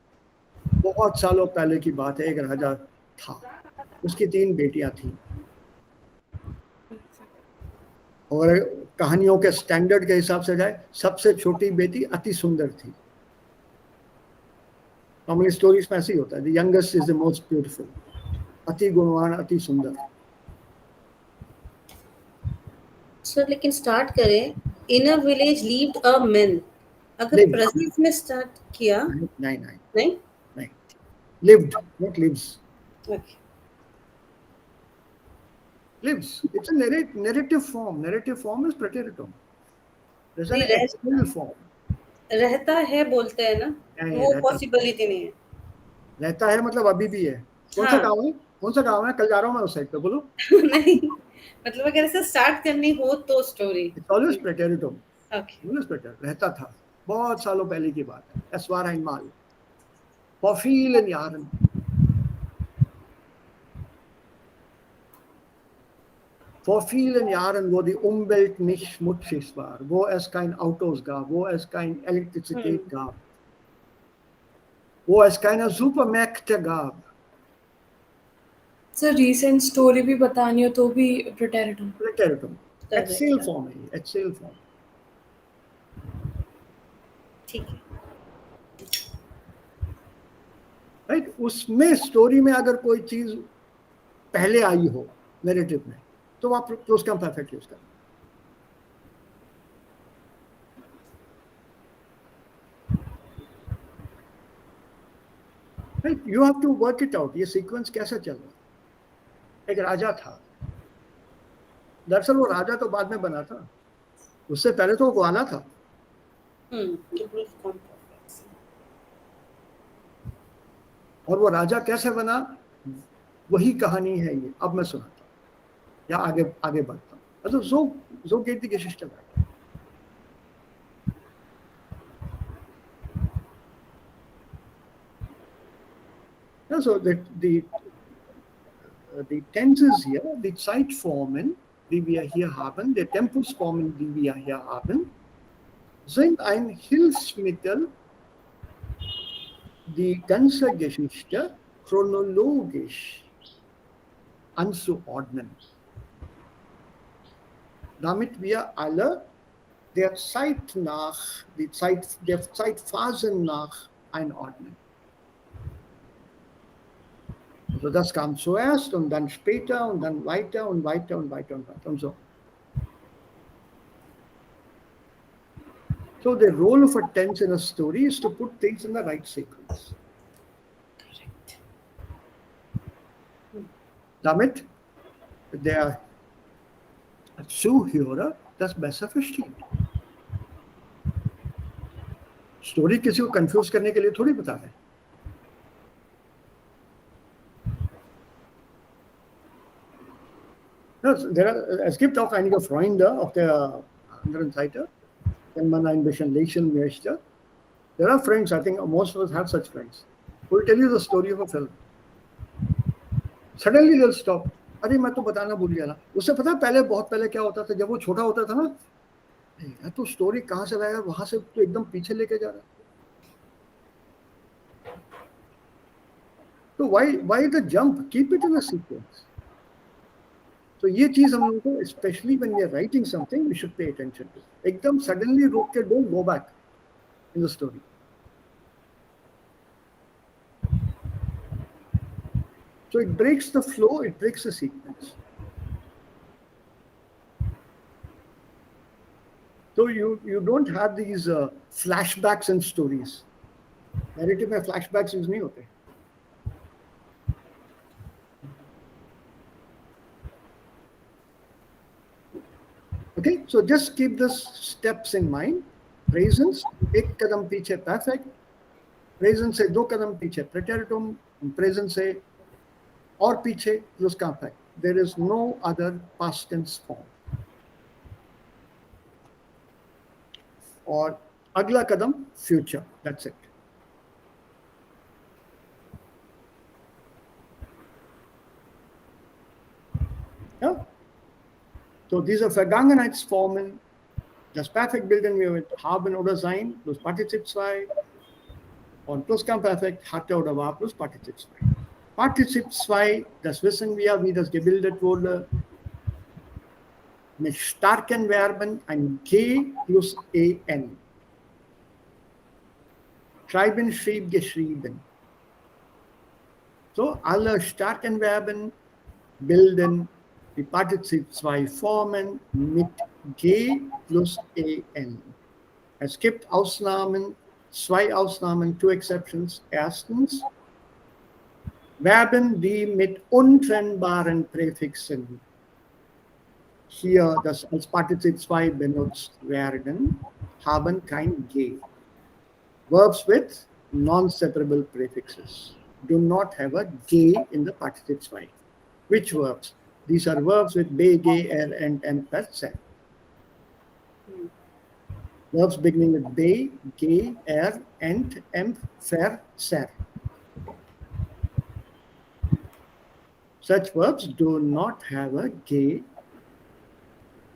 बहुत सालों पहले की बात है, एक राजा था, उसकी 3 बेटियां थी, और कहानियों के स्टैंडर्ड के हिसाब से जाए, सबसे छोटी बेटी अति सुंदर थी. नॉर्मली स्टोरीज में ऐसे ही होता है, the youngest is the most beautiful, अति गुणवान, अति सुंदर. सर लेकिन स्टार्ट करें, in a village lived a man, अगर प्रेजेंट में स्टार्ट किया. नहीं lived, not lives. Okay. Lives, it's a narrative form. Narrative form is preteritum. There's an नहीं, external form. रहता है बोलते हैं ना, वो पॉसिबिलिटी नहीं है. रहता है मतलब अभी भी है. कौन सा गाँव है? कौन सा गाँव है? कल जा रहा हूँ मैं उस साइड पे, बोलो. नहीं, मतलब अगर ऐसे स्टार्ट करनी हो तो story. It's always preteritum. Okay. Always preter. रहता था, बहुत सालों पहले की बात है. Es war einmal. Vor vielen Jahren. Vor vielen Jahren, wo die Umwelt nicht schmutzig war, wo es kein Autos gab, wo es keine Elektrizität gab, wo es keine Supermärkte gab. Sir, recent story भी बतानी हो तो भी preteritum. Preteritum. Erzähl form है, erzähl form. ठीक है. Right, उसमें story में अगर कोई चीज पहले आई हो नैरेटिव में, तो आप उसका परफेक्ट यूज करें. Right, you have to work it out. ये सीक्वेंस कैसे चल रहा है? एक राजा था, दरअसल वो राजा तो बाद में बना था, उससे पहले तो वो ग्वाला था. और वो राजा कैसे बना, वही कहानी है ये. अब मैं सुनाता हूँ या आगे बढ़ता हूँ. Also so geht die Geschichte weiter. Ja, so the tenses hier, die Zeitformen, die wir hier haben, die Tempusformen, die wir hier haben, sind ein Hilfsmittel, die ganze Geschichte chronologisch anzuordnen, damit wir alle der Zeitphasen nach einordnen. Also das kam zuerst und dann später und dann weiter und weiter und weiter und weiter und so. So the role of a tense in a story is to put things in the right sequence. Damit der Zuhörer das besser versteht. Story किसी को confuse करने के लिए थोड़ी बता रहे. Es gibt auch einige Freunde auf der anderen Seite, wenn man ein bisschen lesen möchte. There are friends, I think most of us have such friends, who will tell you the story of a film. Suddenly they'll stop. अरे मैं तो बताना भूल गया ना. उससे पता है पहले, बहुत पहले क्या होता था, जब वो छोटा होता था ना, तो स्टोरी कहाँ से लाया, वहां से तो एकदम पीछे लेके जा रहा. तो why the jump? Keep it in a sequence. तो ये चीज हम लोगों को, especially when we are writing something, we should pay attention to. एकदम suddenly रोक के don't go back in the story. So it breaks the flow, it breaks the sequence. So you don't have these flashbacks and stories. Narrative में flashbacks use नहीं होते. Okay, so just keep these steps in mind. Presence, एक कदम पीछे perfect. Presence से दो कदम पीछे preteritum. Presence से और पीछे plusquamperfect. There is no other past tense form. और अगला कदम future. That's it. Yeah. So diese Vergangenheitsformen, das Perfektbilden wir mit haben oder sein plus Partizip 2 und Plusquamperfekt hatte oder war plus Partizip 2. Partizip 2, das wissen wir, wie das gebildet wurde, mit starken Verben ein G plus EN. Schreiben, schrieb, geschrieben. So, alle starken Verben bilden die Partizip 2 Formen mit G plus EN. Es gibt Ausnahmen, zwei Ausnahmen, two exceptions. Erstens, Verben, die mit untrennbaren Präfixen hier das als Partizip 2 benutzt werden, haben kein G. Verbs with non-separable prefixes do not have a G in the Partizip 2. Which verbs? These are verbs with be, ge, er, and per, ser. Verbs beginning with be, ge, er, and, fer, ser. Such verbs do not have a G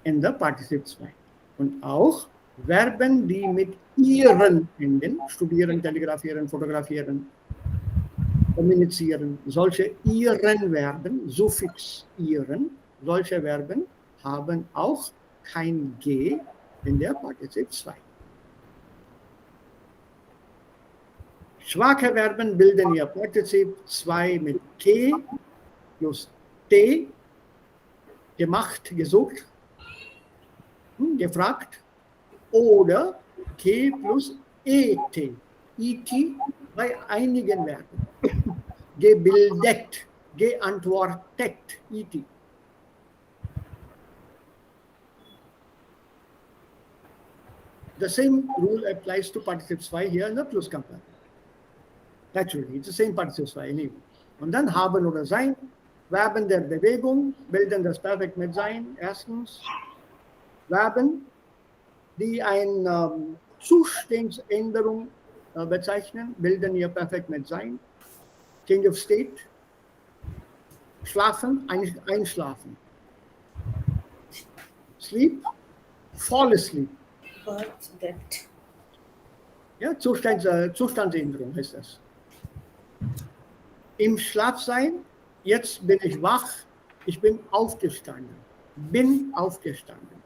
in the Partizip 2. Und auch Verben, die mit ihren enden, studieren, telegrafieren, fotografieren, kommunizieren, solche ihren Verben, Suffix ihren, solche Verben haben auch kein G in der Partizip 2. Schwache Verben bilden ihr Partizip 2 mit T plus T, gemacht, gesucht, gefragt, oder G plus ET, ET bei einigen Verben. Gebildet, geantwortet, ET. The same rule applies to Partizip 2 here in the Plusquamperfekt. Naturally, it's the same Partizip 2 anyway. Und dann haben oder sein, Verben der Bewegung bilden das Perfekt mit sein. Erstens, Verben, die eine Zustandsänderung bezeichnen, bilden ihr Perfekt mit sein. Change of state, schlafen, einschlafen. Sleep, fall asleep. That. Ja, Zustandsänderung heißt das. Im Schlaf sein, jetzt bin ich wach, ich bin aufgestanden. Bin aufgestanden.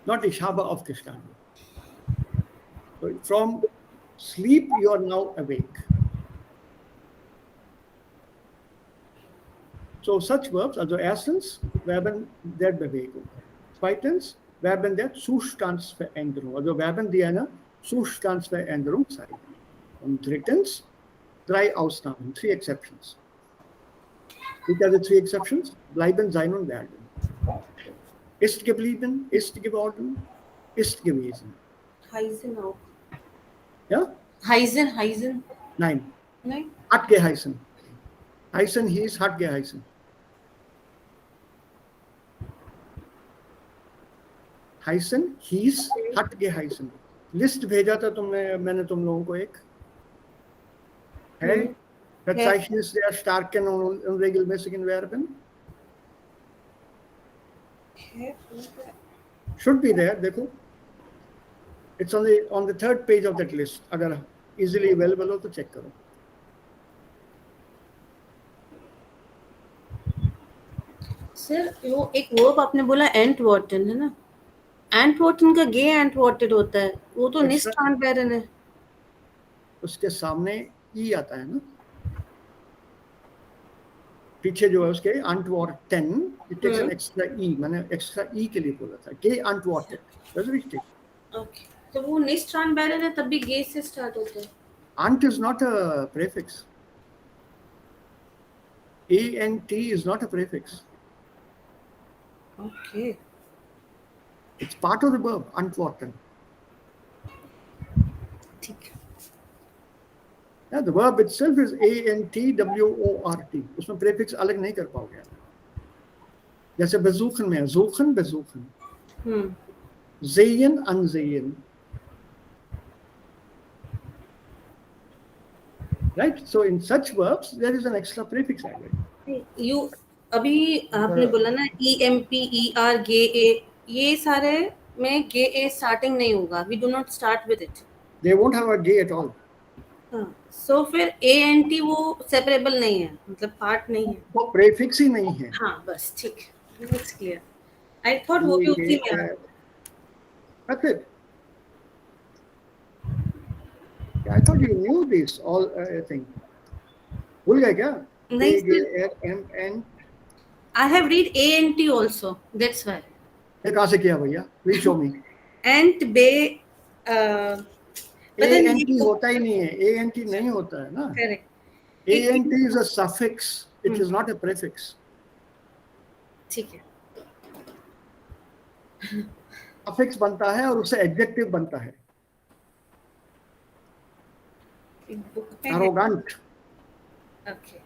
Not ich habe aufgestanden. So from sleep, you are now awake. So such verbs, also erstens, Verben der Bewegung. Zweitens, Verben der Zustandsveränderung. Also Verben, die eine Zustandsveränderung zeigen. Und drittens, 3 Ausnahmen, 3 exceptions. Which are the 3 exceptions? Bleiben, sein und werden. Ist geblieben, ist geworden, ist gewesen. Heißen auch. Ja? Heißen. Nein. Nein? Hat geheißen. Heißen hieß, hat geheißen. heißen hieß, hat geheißen. List भेजा था तुमने मैंने तुम लोगों को एक है Verzeichnis der starken und unregelmäßigen Verben. Should be there. देखो, it's on the 3rd page of that list. अगर easily available हो तो check करो. सर वो एक वर्ब आपने बोला एंटवर्टन है ना, एंटवर्टन का गे एंटवर्टेड होता है, वो तो निस्ट ट्रांसपेरेंट है. उसके सामने ई आता है ना, पीछे जो है उसके antworten, it takes an extra e. मैंने एक्स्ट्रा ई के लिए बोला था. गे antworted. That's richtig. ओके, तो वो निस्ट ट्रांसपेरेंट है तब भी गे से स्टार्ट होता है. Ant is not a prefix. ant is not a prefix. Okay. It's part of the verb, antworten. ठीक. Yeah, the verb itself is antwort. उसमें prefix अलग नहीं कर पाओगे. जैसे besuchen में suchen, besuchen. Sehen, ansehen. Right? So in such verbs, there is an extra prefix added. You अभी आपने बोला ना EMP, ER, GA, ये सारे में GA स्टार्टिंग नहीं होगा. We do not start with it. They won't have a G at all. So फिर ANT वो सेपरेबल नहीं है, मतलब पार्ट नहीं है. वो प्रीफिक्स ही नहीं है. हाँ बस ठीक. It's clear. I thought वो भी उसी में है. That's it. I thought you knew this all thing. भूल गए क्या? नहीं ANT. I have read ANT also. That's why. ये कहाँ से किया भैया? Please show me. ANT bay ANT होता ही नहीं है. ANT नहीं होता है ना. Correct. ANT is a suffix. It is not a prefix. ठीक है. Suffix बनता है और उससे adjective बनता है. Arrogant. Okay.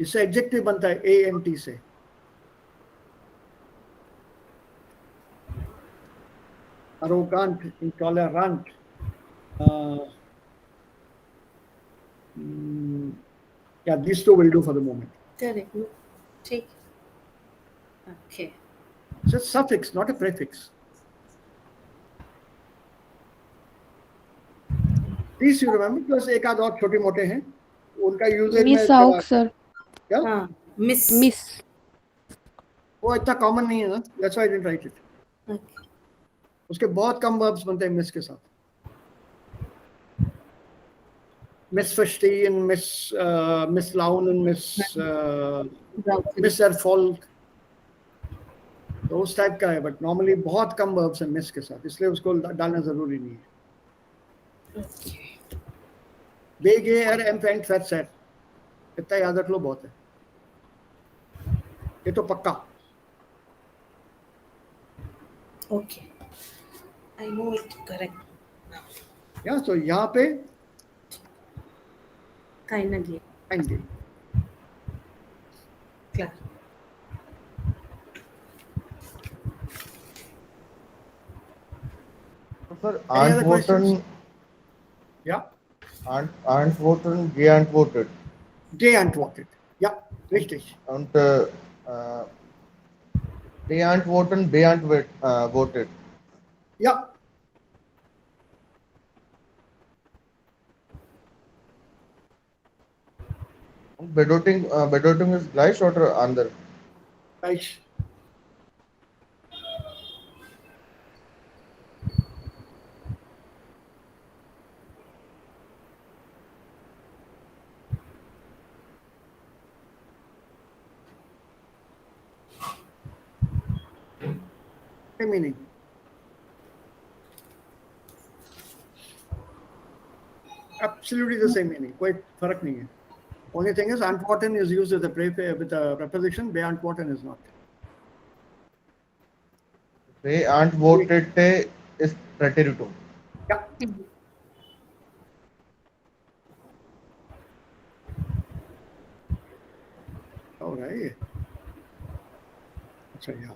इससे एडजेक्टिव बनता है ANT से. Arrogant, intolerant. Yeah, these two will do for the moment. Correct. ठीक. Okay. It's a suffix, not a prefix. Please you remember, plus एक आध और छोटे मोटे हैं, उनका यूजेज में मिस आउट सर. क्या? हाँ, मिस. वो इतना कॉमन नहीं है ना, that's why I didn't write it. Okay. उसके बहुत कम verbs बनते हैं मिस के साथ. Missverstehen, misslaunen, misserfolg, तो उस टाइप का है, बट नॉर्मली बहुत कम verbs हैं मिस के साथ, इसलिए उसको डालना जरूरी नहीं है. BGR empfängt Verzerrt. इतना याद रख लो, बहुत है. ये तो पक्का. Okay. I know it correct. या तो यहाँ पे Kindly. आएंगे. Clear. Sir, Any other questions? Antworten, Yeah. Antworten, geantwortet. Geantwortet. Ja, richtig. Und beantworten, beantwortet. Ja. Und Bedeutung ist gleich oder anders? Gleich. Same meaning. Absolutely the same meaning. कोई फर्क नहीं है. Only thing is, antworten is used with a preposition. Beantworten is not. Beantwortete is preteritum. Yeah. All right. So yeah.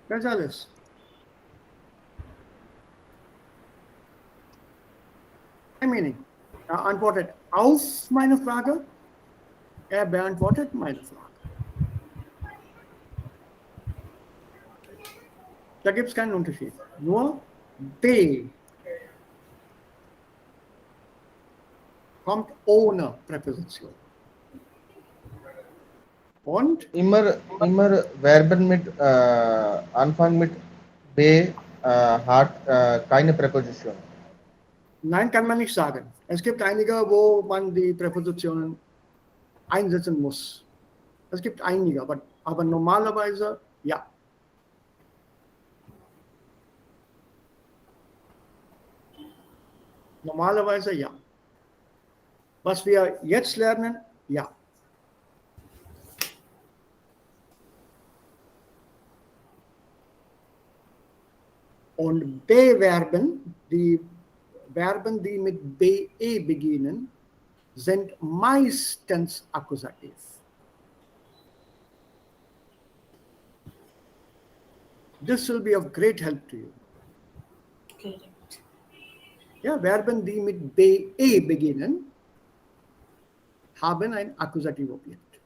That's alles. Meaning, antwortet auf meine Frage, beantwortet meine Frage. Da gibt es keinen Unterschied. Nur B kommt ohne Präposition. Und Immer Verben mit Anfang mit B hat keine Präposition. Nein, kann man nicht sagen. Es gibt einige, wo man die Präpositionen einsetzen muss. Es gibt einige, aber normalerweise ja. Normalerweise ja. Was wir jetzt lernen, ja. Und B-Verben, die Verben, die mit BE beginnen, sind meistens Akkusativ. This will be of great help to you. Correct. Ja, Verben, die mit BE beginnen, haben ein Akkusativobjekt.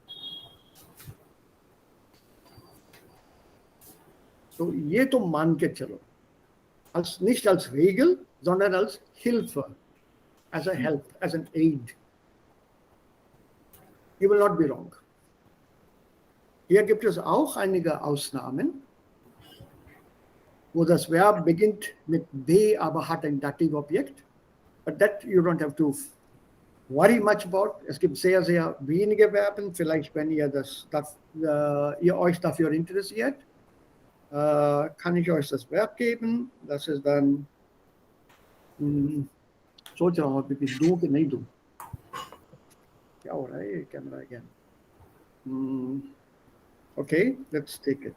So, ये तो मान के चलो, nicht als Regel, sondern als Hilfe, as a help, as an aid. You will not be wrong. Hier gibt es auch einige Ausnahmen, wo das Verb beginnt mit B, aber hat ein Dativobjekt. But that you don't have to worry much about. Es gibt sehr, sehr wenige Verben. Vielleicht, wenn ihr ihr euch dafür interessiert, kann ich euch das Verb geben. Das ist dann सोच रहा हूँ कि दूं कि नहीं दूं. क्या हो रहा है ये camera again? Okay, let's take it.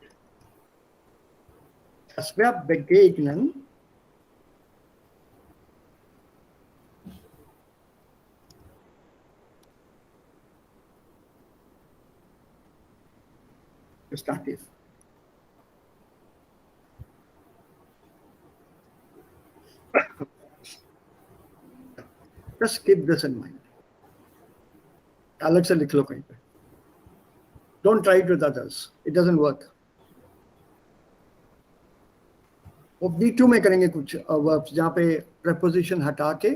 Das Verb begegnen ist Dativ. Just keep this in mind. अलग से लिख लो कहीं पे. Don't try it with others. It doesn't work. वो B2 में करेंगे कुछ verbs जहाँ पे preposition हटा के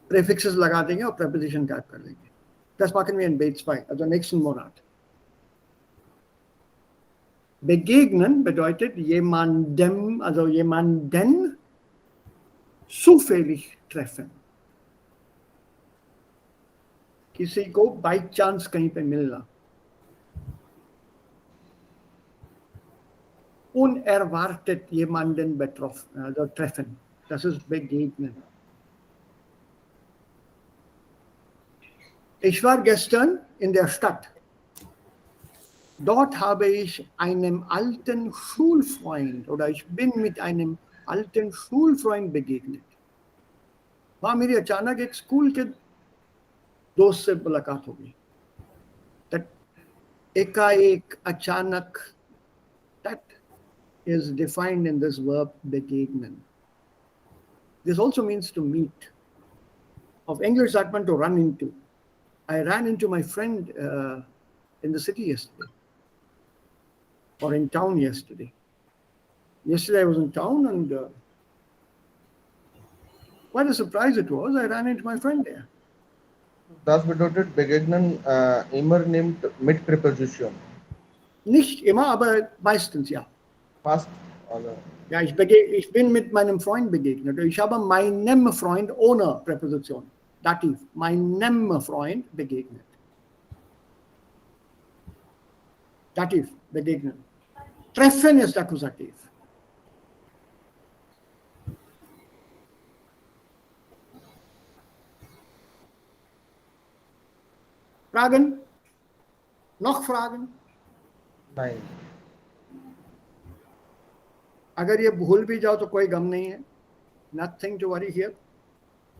prefixes लगा देंगे और preposition type कर देंगे. Das machen wir in B2, also nächsten Monat. Begegnen bedeutet jemandem, also jemanden zufällig treffen. किसी को by chance कहीं पे मिलना. Unerwartet jemanden betroffen, also treffen. Das ist begegnen. Ich war gestern in der Stadt. Dort habe ich einem alten Schulfreund oder ich bin mit einem alten Schulfreund begegnet. वहाँ मेरी अचानक एक school के दोस्त से मुलाकात हो गई. That एकाएक अचानक, that is defined in this verb begegnen. This also means to meet. Of English sagt man to run into. I ran into my friend in the city yesterday, or in town yesterday. Yesterday I was in town and quite a surprise it was. I ran into my friend there. Das bedeutet begegnen immer nimmt mit Präposition. Nicht immer, aber meistens ja. Fast alle. Ja, ich bin mit meinem Freund begegnet. Ich habe meinem Freund ohne Präposition, Dativ, meinem Freund begegnet. Dativ, begegnen. Treffen ist Akkusativ. Fragen? Noch Fragen? Nein. अगर ये भूल भी जाओ तो कोई गम नहीं है. Nothing to worry here.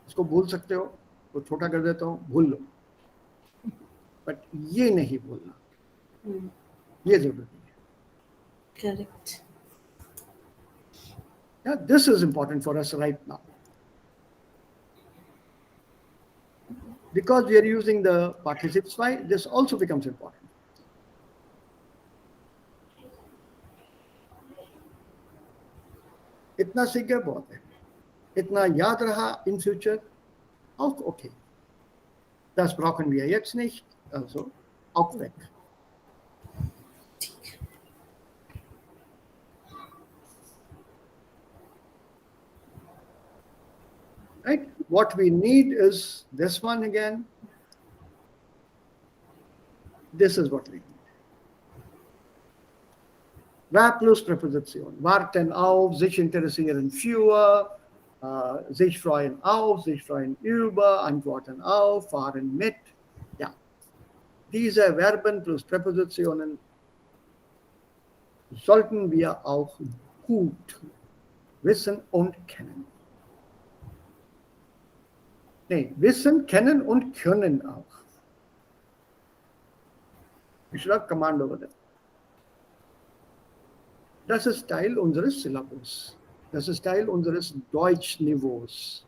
इसको भूल सकते हो, तो छोटा कर देता हूँ, भूल लो. बट ये नहीं भूलना, ये जरूरी है. Correct. Yeah, this is important for us right now. Because we are using the participes by, this also becomes important. इतना सीख गए बहुत है. इतना याद रहा in future, auch okay. Das brauchen wir jetzt nicht, also auch weg. Right? What we need is this one again. This is what we need. Verb plus Präposition. Warten auf, sich interessieren für, sich freuen auf, sich freuen über, antworten auf, fahren mit. Ja. Diese Verben plus Präpositionen sollten wir auch gut wissen und kennen. Nee, wissen, kennen und können auch. Ich schreibe Command over there. Das ist Teil unseres Syllabus. Das ist Teil unseres Deutschniveaus.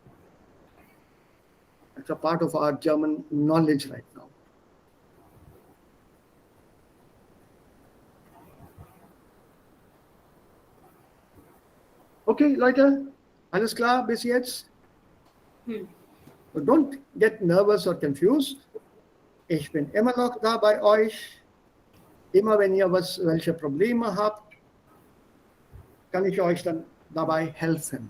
It's a part of our German knowledge right now. Okay, Leute, alles klar bis jetzt? So don't get nervous or confused. Ich bin immer noch da bei euch. Immer wenn ihr welche Probleme habt, kann ich euch dann dabei helfen.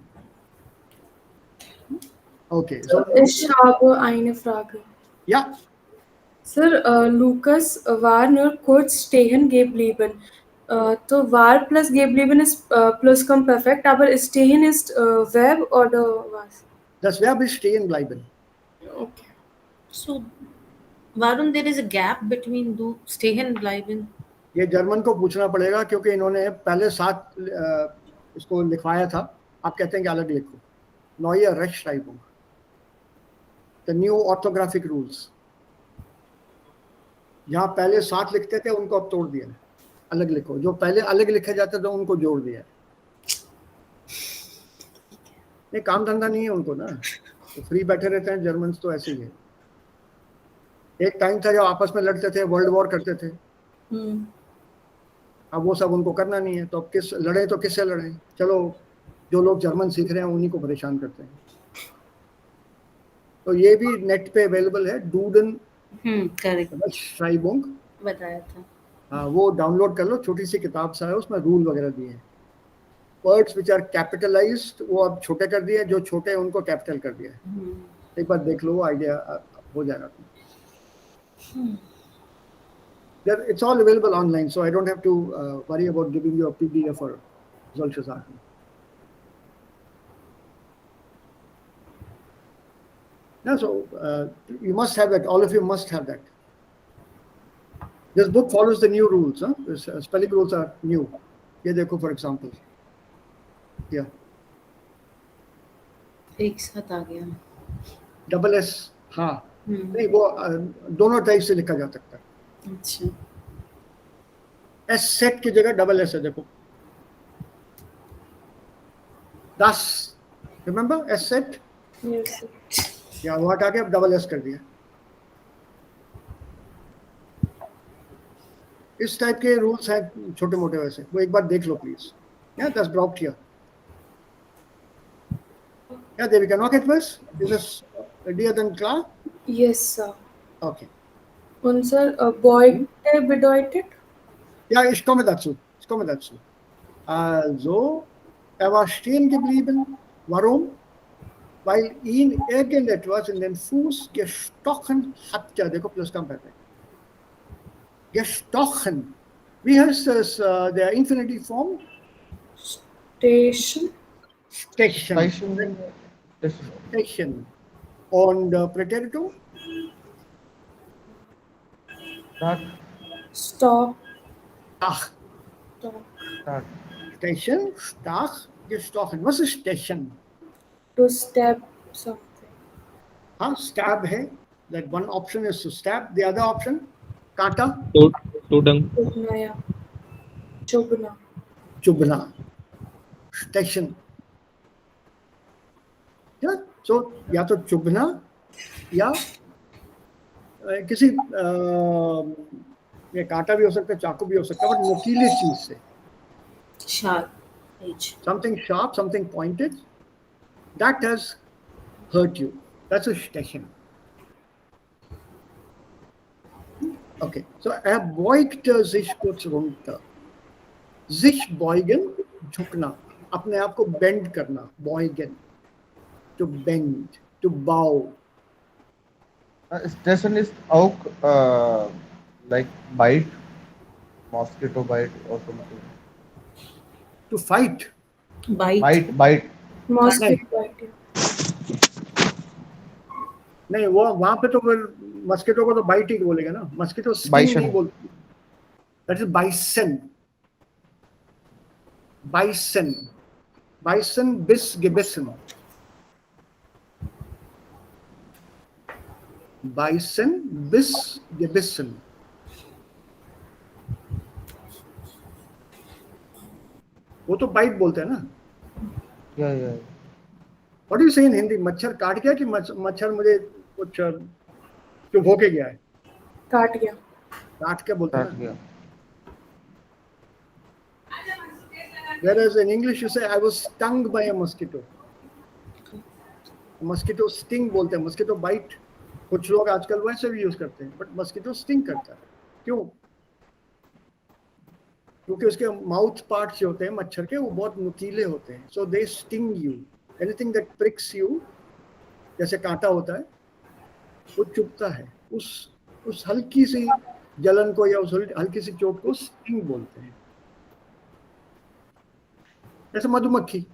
Okay. So, Ich habe eine Frage. ja, Sir, Lukas war nur kurz stehen geblieben. So war plus geblieben ist Plusquamperfekt, aber stehen ist Verb oder was? das Verb ist stehen bleiben. Okay. So, Varun, there is a gap between do stehen bleiben. ये German को पूछना पड़ेगा क्योंकि इन्होंने पहले 7 इसको लिखवाया था. आप कहते हैं कि अलग लिखो. Neue Rechtschreibung. The new orthographic rules. जहाँ पहले 7 लिखते थे उनको अब तोड़ दिया, अलग लिखो. जो पहले अलग लिखे जाते थे उनको जोड़ दिया. नहीं, काम धंधा नहीं है उनको ना, तो फ्री बैठे रहते हैं. जर्मन्स तो ऐसे ही है. एक टाइम था जब आपस में लड़ते थे, वर्ल्ड वॉर करते थे. अब वो सब उनको करना नहीं है, तो अब किस लड़े तो किससे लड़े. चलो जो लोग जर्मन सीख रहे हैं उन्हीं को परेशान करते हैं. तो ये भी नेट पे अवेलेबल है. डूडन श्राइबुंग बताया था. हाँ, वो डाउनलोड कर लो. छोटी सी किताब सा है, उसमें रूल वगैरह दिए हैं. वर्ड्स विच आर कैपिटलाइज्ड वो अब छोटे कर दिए, जो छोटे हैं उनको कैपिटल कर दिया है. एक बार देख लो, आइडिया हो जाएगा. It's all available online, so I don't have to worry about giving you a PDF or solche Sachen. Yeah, so you must have that. All of you must have that. This book follows the new rules. This, spelling rules are new. ये देखो, for example. Yeah. एक साथ आ गया. Double S. हाँ. नहीं, वो दोनों type से लिखा जा सकता है. अच्छा. एस सेट की जगह डबल एस है. देखो, दस, रिमेंबर एस सेट. या वो हटा के अब डबल एस कर दिया. इस टाइप के रूल्स हैं छोटे मोटे. वैसे वो एक बार देख लो प्लीज. या das braucht ihr. Ja, Devika, noch etwas? Ist es dir dann klar? Yes, sir. Okay. Und Sir, beugte bedeutet? Ja, ich komme dazu. Also, er war stehen geblieben. Warum? Weil ihn irgendetwas in den Fuß gestochen hatte. देखो Plusquamperfekt. Gestochen. Wie heißt das, der Infinitivform? Station. Stechen. Stechen. Und Präteritum? Stop. Ach. Stechen, stach, gestochen. Was ist Stechen? To stab something. हाँ, stab है. That one option is to stab. The other option, काटा. Chubna, yeah. Chubna. चुभना. Stechen. Yeah? So या तो चुभना या किसी ये कांटा भी हो सकता है, चाकू भी हो सकता है, बट नुकीली चीज से. Sharp edge. Something sharp, something pointed, that has hurt you. That's a stechen. Okay, so er beugte sich kurz runter. Sich beugen, झुकना, अपने आप को bend करना, beugen, to bend, to bow. Station is auch like bite, mosquito bite or something. To fight. Bite. Mosquito bite. नहीं, वो वहां पे तो फिर मस्किटो को तो बाइट ही बोलेगा ना, मस्किटो स्टिंग नहीं बोलते. दैट इज बाइसन बिस गिबिसन. बाइसन बिस गिबिसन. वो तो बाइट बोलते हैं ना. Yeah. व्हाट डू यू से इन हिंदी? मच्छर काट गया कि मच्छर मुझे कुछ चुप होके गया है? काट गया. काट के बोलते हैं. Whereas in English you say I was stung by a mosquito. Mosquito sting बोलते हैं, mosquito bite कुछ लोग आजकल वैसे भी यूज करते हैं, बट mosquito sting करता है. क्यों? क्योंकि उसके माउथ पार्ट्स जो होते हैं मच्छर के, वो बहुत नुकीले होते हैं. So they sting you. Anything that pricks you, जैसे कांटा होता है, वो चुभता है. उस हल्की सी जलन को या उस हल्की सी चोट को स्टिंग बोलते हैं. जैसे मधुमक्खी.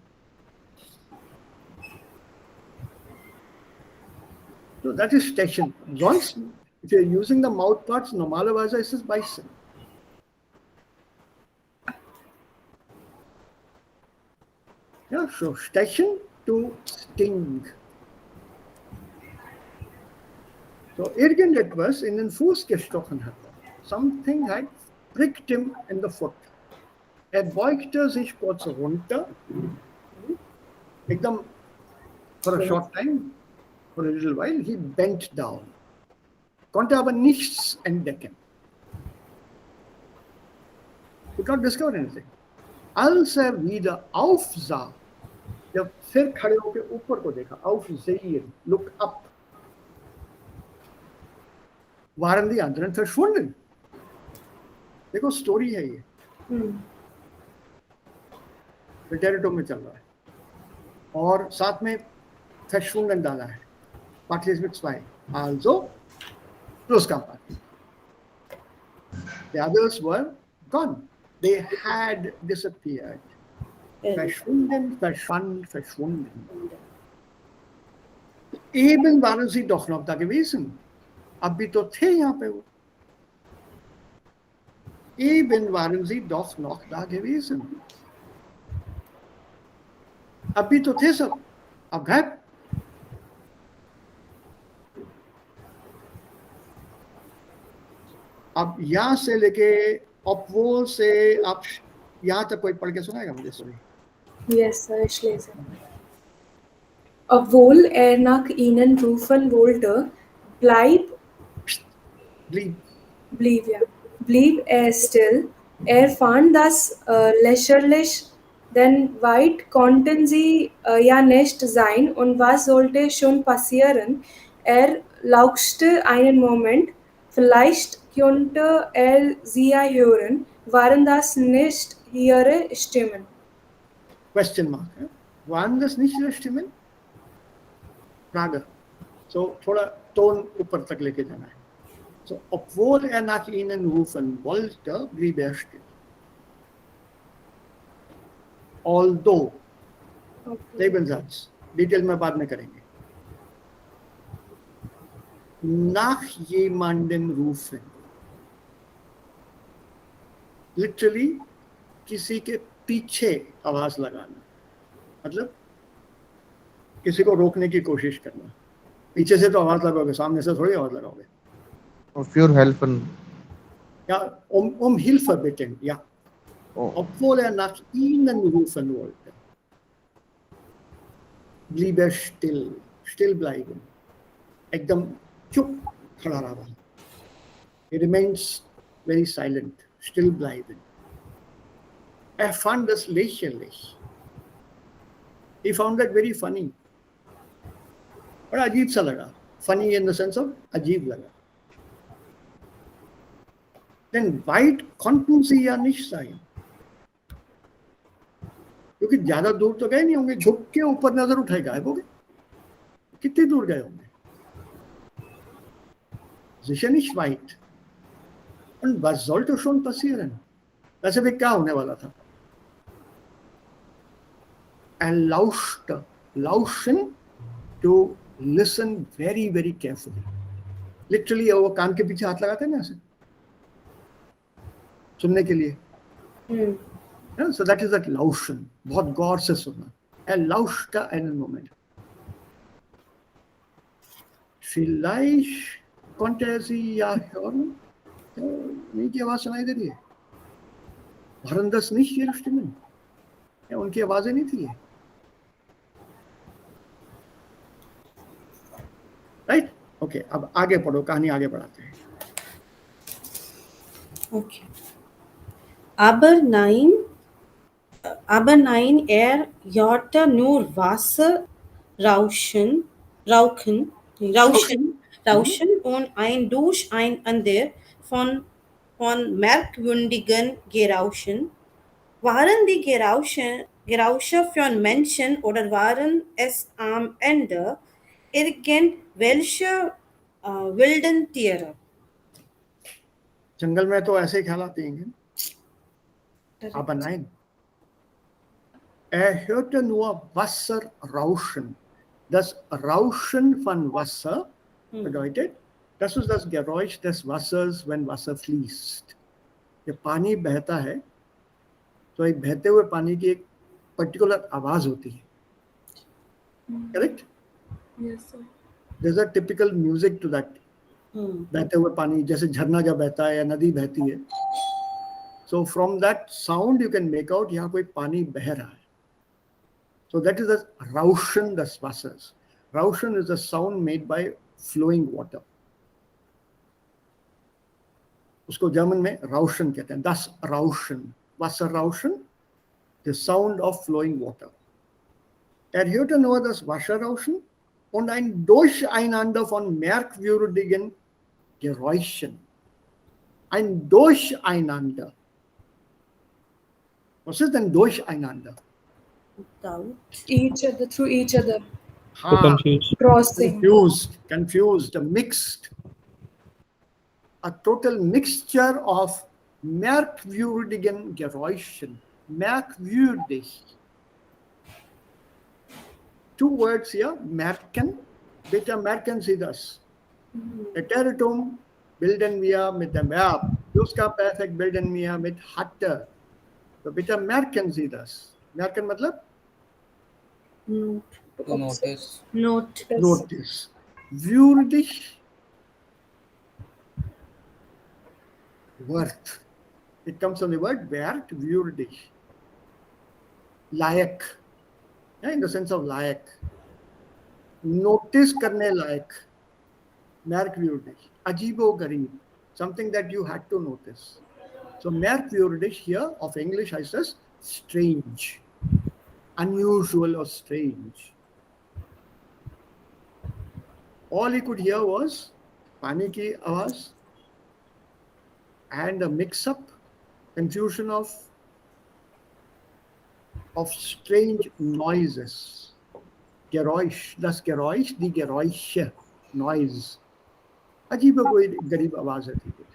So that is Stechen. Once if you're using the mouth parts, normalerweise ist es beißen. Ja, so Stechen to sting. So irgendetwas in den Fuß gestochen hatte. Something had pricked him in the foot. Beugte sich kurz runter. एकदम for a short time, for a little while, he bent down. Konnte aber nichts entdecken. Could not discover anything. Als wieder aufsah, जब फिर खड़े होकर ऊपर को देखा, aufsehen, look up, waren die anderen verschwunden. देखो story है ये, प्रेटेरिटो में चल रहा है और साथ में verschwunden डाला है, Partizip mit 2, also Plusquamperfekt. The others were gone. They had disappeared. Verschwunden, verschwunden. Eben waren sie doch noch da gewesen. अब भी तो थे यहाँ पे वो. Eben waren sie doch noch da gewesen. अब भी तो थे सब, अब गायब. अब यहाँ से लेके obwohl से आप यहाँ तक कोई पढ़ के सुनाएगा मुझे? Sorry. Yes, sir, ich lese. Obwohl nach ihnen rufen wollte, blieb still. Fand das lächerlich, denn weit konnten sie ja nicht sein und was sollte schon passieren? Erlaubte einen Moment, vielleicht könnte sie hören, waren das nicht ihre Stimmen? Question mark. Waren das nicht ihre Stimmen? Frage. So थोड़ा tone ऊपर तक लेके जाना है. So obwohl nach ihnen rufen wollte, blieb still. Although Nebensatz, detail में बाद में करेंगे. Nach jemandem rufen. Literally किसी के पीछे आवाज लगाना, मतलब किसी को रोकने की कोशिश करना. पीछे से तो आवाज लगाओगे, सामने से थोड़ी आवाज लगाओगे. Für helfen. Ja, Hilfe bitten, ja. Obwohl nach ihnen rufen wollte, blieb still, still bleiben. एकदम चुप खड़ा रहा. He remains very silent, still bleiben. Fand das lächerlich. He found that very funny. बड़ा अजीब सा लगा. Funny in the sense of अजीब लगा. Then weit konnten sie ja nicht sein. क्योंकि ज्यादा दूर तो गए नहीं होंगे. झुक के ऊपर नजर उठाए गायब हो गए. कितनी दूर गए होंगे? Sicher nicht weit. Und was sollte schon passieren? वैसे भी क्या होने वाला था? Lauschte. Lauschen, to listen very, very carefully. Literally वो कान के पीछे हाथ लगाते हैं ना ऐसे सुनने के लिए. So that is that Lauschen. बहुत गौर से सुनना. Lauschte einen Moment. Vielleicht konnte sie ja hören. उनकी आवाज सुनाई दे रही है. waren das nicht ihre Stimmen? या उनकी आवाजें नहीं थी. राइट. ओके, अब आगे पढ़ो, कहानी आगे बढ़ाते हैं. Okay. Aber nein, hörte nur Wasser rauschen und ein Durcheinander von merkwürdigen Geräuschen. Waren die Geräusche von Menschen oder waren es am Ende irgendwelche wilden Tiere? जंगल में तो ऐसे ही ख्याल आते हैं. Aber nein. Hörte nur Wasser rauschen. Das Rauschen von Wasser bedeutet, das ist das Geräusch des Wassers, wenn Wasser fließt. जब पानी बहता है तो एक बहते हुए पानी की एक पर्टिकुलर आवाज होती है. Correct? Yes, sir. There's a typical music to that. बहते हुए पानी, जैसे झरना जब बहता है या नदी बहती है. So from that sound you can make out यहाँ कोई पानी बह रहा है. So that is the Rauschen des Wassers. Rauschen is the sound made by flowing water. उसको जर्मन में Rauschen कहते हैं. Das Rauschen, Wasserrauschen, the sound of flowing water. Hörte nur das Wasserrauschen und ein Durcheinander von merkwürdigen Geräuschen. Ein Durcheinander. Was ist denn Durcheinander? Doubt. Through each other. Crossing. Confused, mixed. A total mixture of merkwürdigen Geräuschen. Merkwürdig. Two words here, merken. Bitte merken Sie das. Präteritum bilden wir mit dem Verb. Plusquamperfekt bilden wir mit hatte. So bitte merken Sie das. Merken मतलब? Notice. Notice. Würdig. Worth. It comes from the word wert, würdig. Layak. Yeah, in the sense of layak. Notice करने लायक. Merkwürdig. Ajibo garib. Something that you had to notice. So merkwürdig here of English I says strange. Unusual or strange. All he could hear was पानी की आवाज and a mix-up, confusion of strange noises. Geräusch, das Geräusch, die Geräusche, noise. अजीब कोई गरीब आवाज है थी कुछ.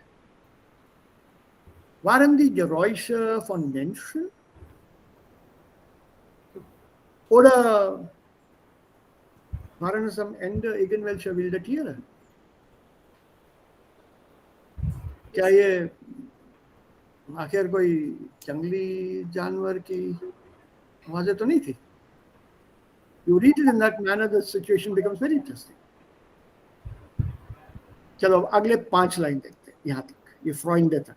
Waren die Geräusche von Menschen? Oder waren es am Ende irgendwelche wilde Tiere? क्या ये आखिर कोई जंगली जानवर की आवाजें तो नहीं थी? You read it in that manner, the situation becomes very interesting. चलो अगले 5 लाइन देखते हैं यहाँ तक, ये फ्रॉइंडे तक.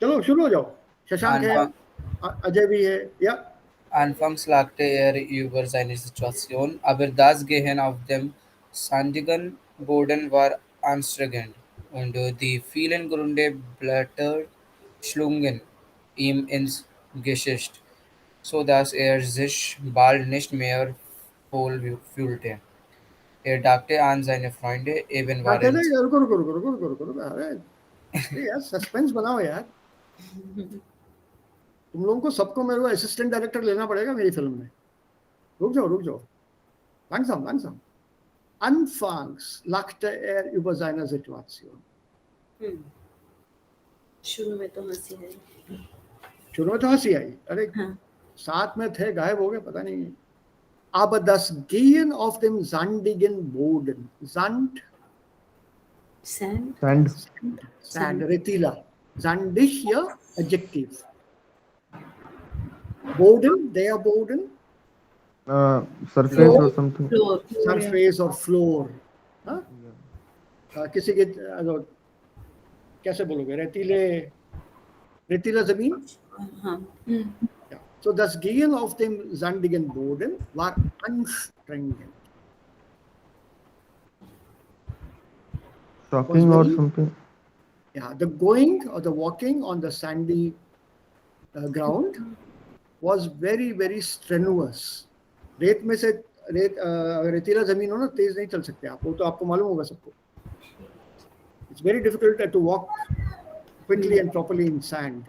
चलो शुरू हो जाओ. शशांक है, अजय भी है. या Anfangs lag über seine Situation, aber das Gehen auf dem sandigen Boden war anstrengend, und die vielen grünen Blätter schlugen ihm ins Gesicht, so dass sich bald nicht mehr wohl fühlte. Dachte an seine Freunde, eben क्या waren कहते हैं? रुको रुको रुको रुको रुको रुको रुको. अरे यार सस्पेंस बनाओ यार. तुम लोगों को सबको मेरे को असिस्टेंट डायरेक्टर लेना पड़ेगा मेरी फिल्म में. रुक जाओ. Langsam. Anfangs lachte über seine Situation. शुरू में तो हंसी आई. शुरू में तो हंसी आई. अरे हाँ. साथ में थे, गायब हो गए, पता नहीं. Aber das Gehen auf dem sandigen Boden. Sand, Retila. Sandig hier, Adjektiv. Boden, der Boden. Surface or something. Surface or floor. हाँ? किसी के कैसे बोलोगे? रेतीला जमीन. हाँ. So das Gehen auf dem sandigen Boden war anstrengend. Shocking or something. Yeah, the going or the walking on the sandy ground was very, very strenuous. रेत में से रेतीला जमीन हो ना, तेज नहीं चल सकते आप. वो तो आपको मालूम होगा सबको. It's very difficult to walk quickly and properly in sand.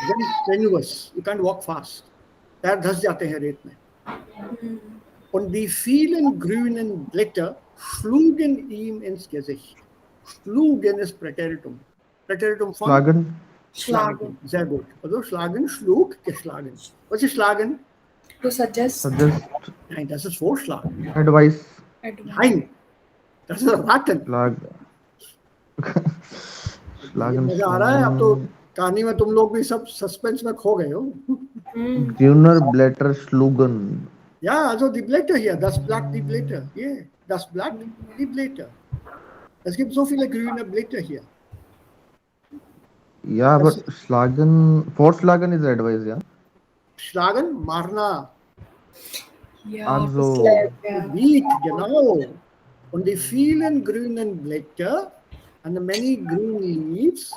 Very strenuous. You can't walk fast. पैर धस जाते हैं रेत में. Und die vielen grünen Blätter schlugen ihm ins Gesicht. Schlugen ist Präteritum. Präteritum von Schlagen. Sehr gut. Also schlagen, schlug, geschlagen. Was ist schlagen? To suggest. Nein, das ist vorschlagen. Advice. Nein, das ist raten. Schlagen. मजा आ रहा है. अब तो कहानी में तुम लोग भी सब सस्पेंस में खो गए हो. Grüner Blätter schlugen. Ja, also die Blätter hier, das Blatt, die Blätter. Yeah, das Blatt, die Blätter. Es gibt so viele grüne Blätter hier. Yeah, but vorschlagen is advice, yeah. Schlagen, marna. Yeah. Also, Wied, genau. Und die vielen grünen Blätter and the many green leaves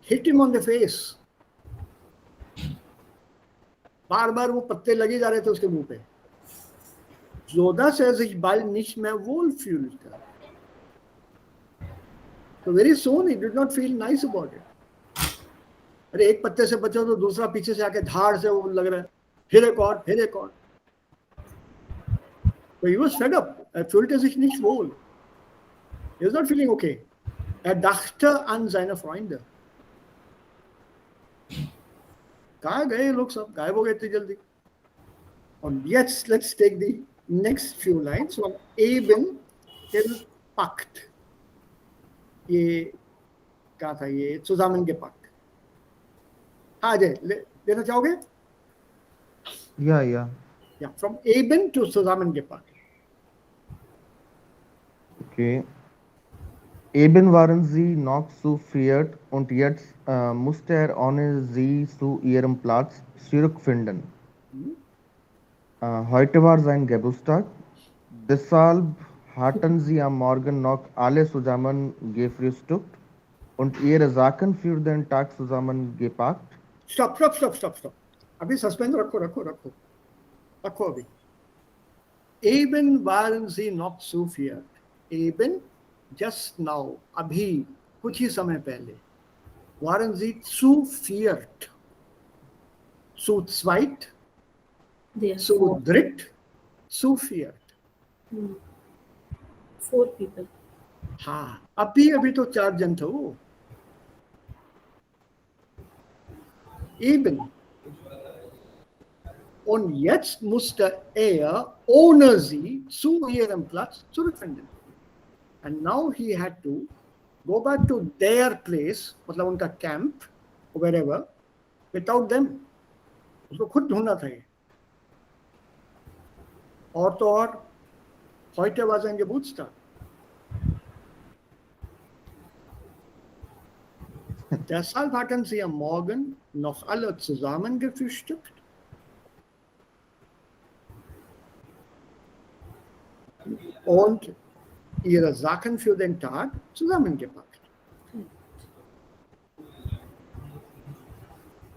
hit him on the face. बार बार वो पत्ते लगे जा रहे थे उसके मुंह पे. So dass sich bald nicht mehr wohlfühlte. So very soon he did not feel nice about it. अरे एक पत्ते से बचो तो दूसरा पीछे से आके धाड़ से वो लग रहा है. फिर एक और. So he was fed up. Er fühlte sich nicht wohl. He was not feeling okay. Dachte an seine Freunde. कहाँ गए लोग सब? गायब हो गए इतनी जल्दी. Und jetzt let's take the next few lines from Eben till Pakt. ये क्या था? ये zusammengepackt. हाँ अजय लेना चाहोगे? yeah. Yeah, from Eben to zusammengepackt. Okay. Eben waren sie noch zu friert und jetzt musste ohne sie zu ihrem Platz zurückfinden. Heute war sein Geburtstag, deshalb hatten sie am Morgen noch alle zusammen gefrühstückt und ihre Sachen für den Tag zusammengepackt. Stop. अभी suspense रखो रखो रखो रखो अभी. Eben waren sie noch zu viert. Eben, just now, अभी कुछ ही समय पहले, waren sie zu viert. Zu zweit, They are zu four. dritt, zu viert. 4 people. हाँ, अभी तो 4 जन थे वो. Eben. Und jetzt musste ohne sie zu ihrem Platz zurückfinden. And now he had to go back to their place, मतलब उनका camp, wherever, without them. उसको खुद ढूंढना था ये. और तो और, heute war sein Geburtstag. Deshalb hatten sie am Morgen noch alle zusammen gefrühstückt. Und ihre Sachen für den Tag zusammengepackt.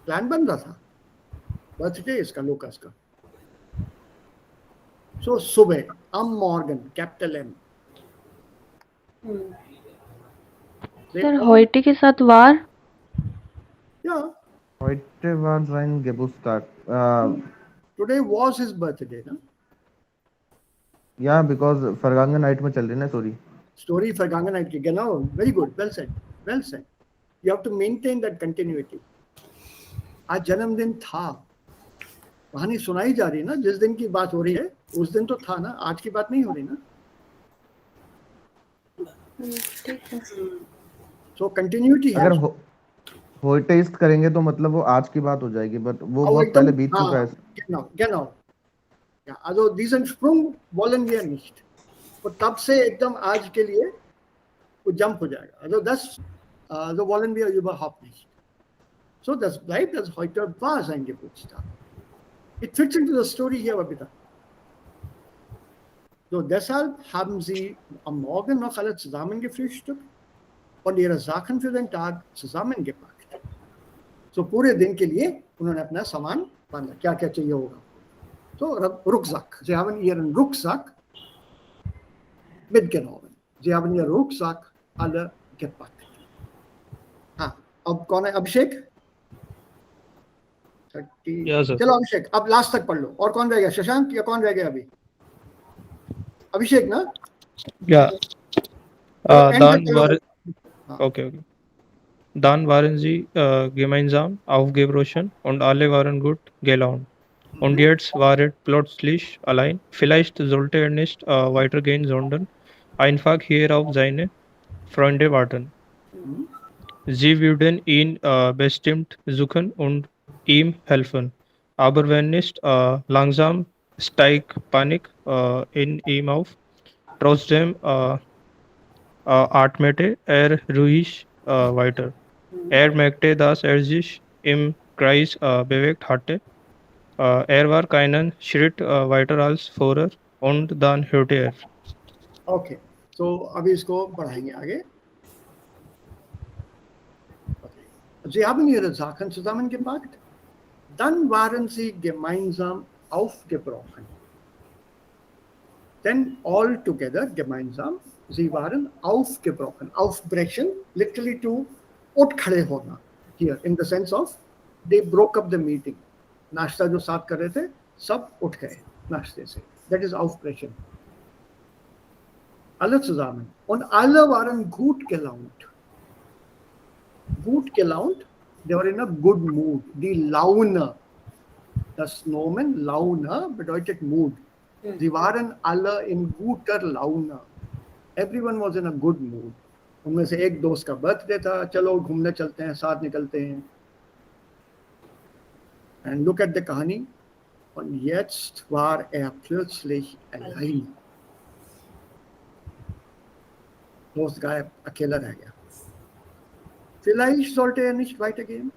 Plan बन रहा था. बर्थडे इसका लूकास का. So सुबह am Morgen, capital M. Sir heute के साथ वार. Yeah. Heute war sein Geburtstag. Today was his birthday, ना? Yeah, because vergangene night में चल रही ना story. Story Vergangenheit की, genau. Very good. Well said. Well said. You have to maintain that continuity. आज जन्मदिन था. कहानी सुनाई जा रही है ना, जिस दिन की बात हो रही है उस दिन तो था ना, आज की बात नहीं हो रही ना. So continuity है. अगर heute ist करेंगे तो मतलब वो आज की बात हो जाएगी, but वो Aber बहुत एकदम, पहले बीत चुका है. Genau, genau. Ja, also diesen Sprung wollen wir nicht. और तब से एकदम आज के लिए वो जंप हो जाएगा. Also das so wollen wir überhaupt nicht. So das bleibt, das heute war sein Geburtstag. It fits into the story here, Babita. So deshalb haben sie am Morgen noch alle zusammen gefrühstückt und ihre Sachen für den Tag zusammengepackt. So पूरे दिन के लिए उन्होंने अपना सामान बांधा, क्या क्या चाहिए होगा. So Rucksack. Sie haben ihren Rucksack mitgenommen. Sie haben ihren Rucksack alle gepackt. हाँ, अब कौन है? अभिषेक. 30. Yes, sir. चलो अभिषेक, अब लास्ट तक पढ़ लो. और कौन रह गया? शशांक या कौन रह गया अभी? अभिषेक ना? Yeah. end Dann तक war चलो. okay. Dann waren sie gemeinsam aufgebrochen und alle waren gut gelaunt. Und jetzt war er plötzlich allein. Vielleicht sollte er nicht weitergehen, sondern einfach hier auf seine Freunde warten. Sie würden ihn bestimmt suchen und ihm helfen. Aber wenn nicht, langsam steigt Panik in ihm auf. Trotzdem atmete er ruhig weiter. Er merkte, dass er sich im Kreis bewegt hatte. Er war keinen Schritt weiter als vorher und dann hörte er. Okay. So अभी इसको बढ़ाएंगे आगे. Okay. Sie haben ihre Sachen zusammengepackt. Dann waren sie gemeinsam aufgebrochen. Then all together, gemeinsam, sie waren aufgebrochen. Aufbrechen, literally to उठ खड़े होना. Here, in the sense of, they broke up the meeting. नाश्ता जो साथ कर रहे थे, सब उठ गए नाश्ते से. That is aufbrechen. Alle zusammen. Und alle waren gut gelaunt. Gut gelaunt, they were in a good mood. Die Laune. Das Nomen Laune bedeutet Mood. Sie waren alle in guter Laune. Everyone was in a good mood. उनमें से एक दोस्त का birthday था, चलो घूमने चलते हैं, साथ निकलते हैं. And look at the कहानी. Und jetzt war plötzlich allein. दोस्त गायब, अकेला रह गया. Vielleicht sollte er nicht weitergehen.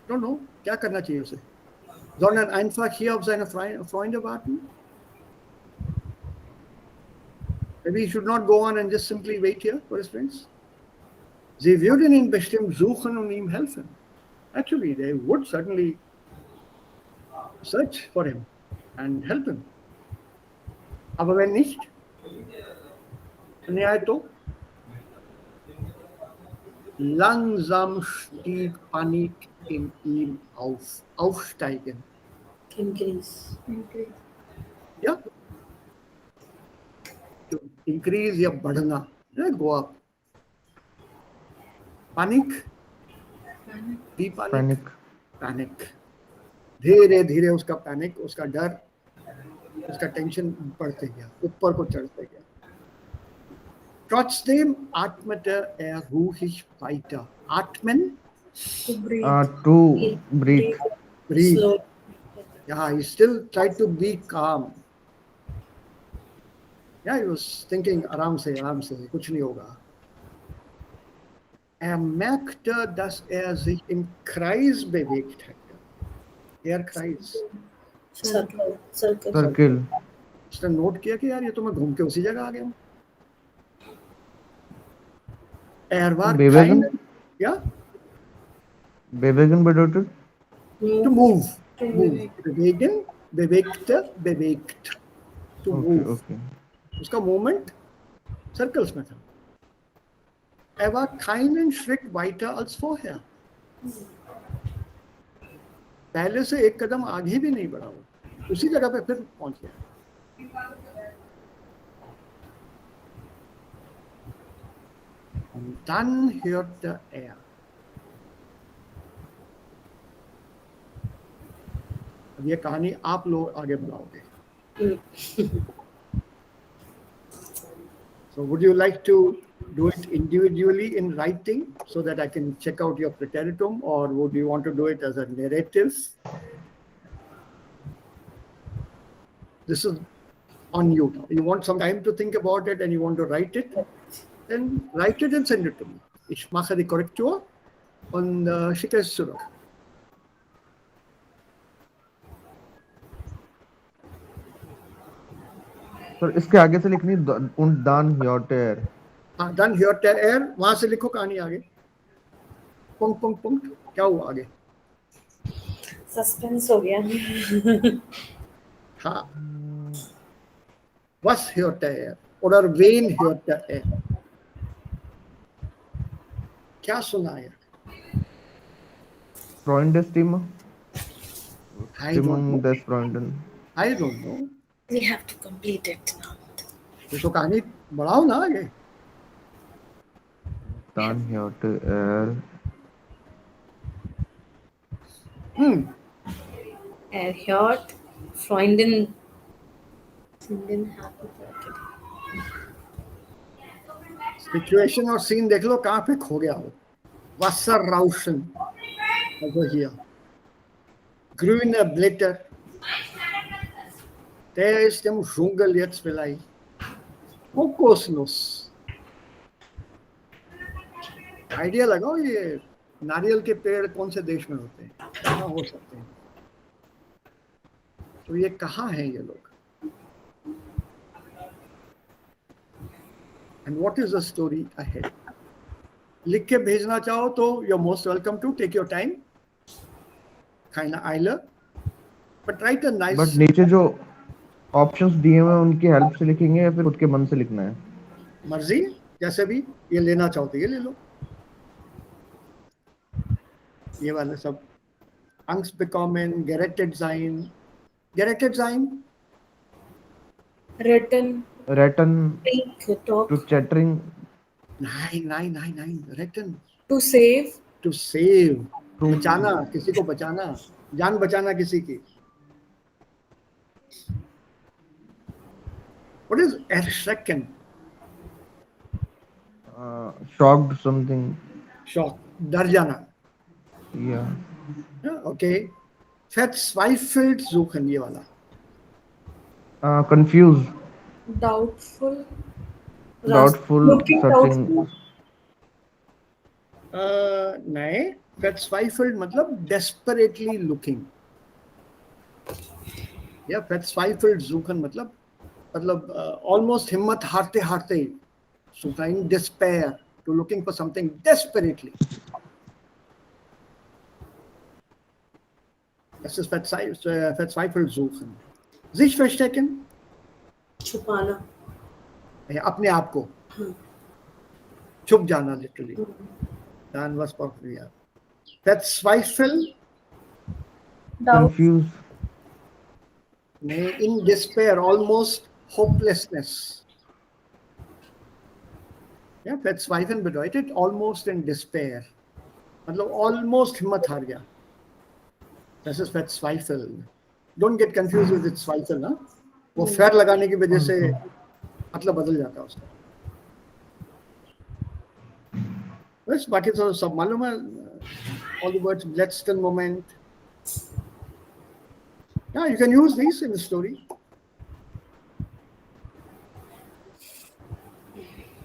Don't know, क्या करना चाहिए उसे? Sondern einfach hier auf seine Freunde warten. Maybe he should not go on and just simply wait here for his friends. Sie würden ihn bestimmt suchen und ihm helfen. Actually, they would certainly search for him and help him. Aber wenn nicht, न्याय तो langsam stieg Panik in ihm auf. Aufsteigen. Increase. Ja. To increase या बढ़ना. Go up. Panic. Be panic. Panic. धीरे धीरे उसका panic, उसका डर, उसका टेंशन बढ़ते गया, ऊपर को चढ़ते गया. Trotzdem atmete ruhig weiter. Atmen? To breathe. To breathe. Breathe. Slow. Yeah, he still tried to be calm. Yeah, he was thinking, आराम से, कुछ नहीं होगा. Merkte, dass sich im Kreis bewegt hatte. Kreis. Circle. उसने note किया कि यार ये तो मैं घूम के उसी जगह आ गया हूँ. War Bewegen? Ja? Bewegen bedeutet? To move. Bewegen, bewegte, bewegt. To move. Okay. उसका movement circles में था. War keinen Schritt weiter als vorher. पहले से एक कदम आगे भी नहीं बढ़ा वो, उसी जगह पे फिर पहुंच गया. Und dann hörte अब ये कहानी आप लोग आगे बढ़ाओगे. So would you like to do it individually in writing so that I can check out your preteritum, or would you want to do it as a narrative? This is on you now. You want some time to think about it and you want to write it, then write it and send it to me. Ich mache die Korrektur und schicke es zurück. Sir इसके आगे से लिखनी und dann hörte er. हाँ, dann hörte वहां से लिखो कहानी आगे. पंक्ट पंक्ट पंक्ट क्या हुआ आगे? सस्पेंस हो गया. हाँ. Was hörte oder wen hörte क्या सुना है? Freundestimme. I don't des Freunden. I don't know. We have to complete it now. तो कहानी बढ़ाओ ना आगे. Dann hörte er. Hört Freundin. Situation और सीन देख लो कहाँ पे खो गया हो. Wasserrauschen. Also hier. Grüne Blätter. Der ist im Dschungel jetzt vielleicht. Kokosnuss. Idea लगाओ ये नारियल के पेड़ कौन से देश में होते हैं, कहाँ हो सकते हैं. तो ये कहाँ हैं ये लोग? And what is the story ahead? लिख के भेजना चाहो तो you're most welcome to take your time. Keine Eile. But write a nice. But नीचे जो ऑप्शंस दिए हुए हैं उनकी हेल्प से लिखेंगे या फिर खुद के मन से लिखना है? मर्जी, जैसे भी ये लेना चाहो तो ये ले लो. ये वाले सब Angst bekommen, gerettet sein. Gerettet sein? Retten. To chattering. Nein. Retten. To save. To save. बचाना, किसी को बचाना, जान बचाना किसी की. What is erschrecken? Shocked something. Shock. डर जाना. Yeah. Okay. Verzweifelt suchen ये वाला. Confused. Doubtful. Searching. Doubtful. नहीं. Verzweifelt मतलब desperately looking. या verzweifelt suchen मतलब almost हिम्मत हारते हारते suchen, in despair, to looking for something desperately. Das ist verzweifelt suchen. Sich verstecken, छुपाना. अपने आप को छुप जाना, literally. Dan was Porphyria. Verzweifel, Confused. in despair, almost hopelessness. Ja, verzweifeln bedeutet almost in despair. मतलब almost हिम्मत हार गया. Das ist verzweifeln. Don't get confused with Zweifel, ना? वो फेर लगाने की वजह से मतलब बदल जाता है उसका. बस बाकी तो सब मालूम है. All the words, letzten Moment. Yeah, you can use these in the story.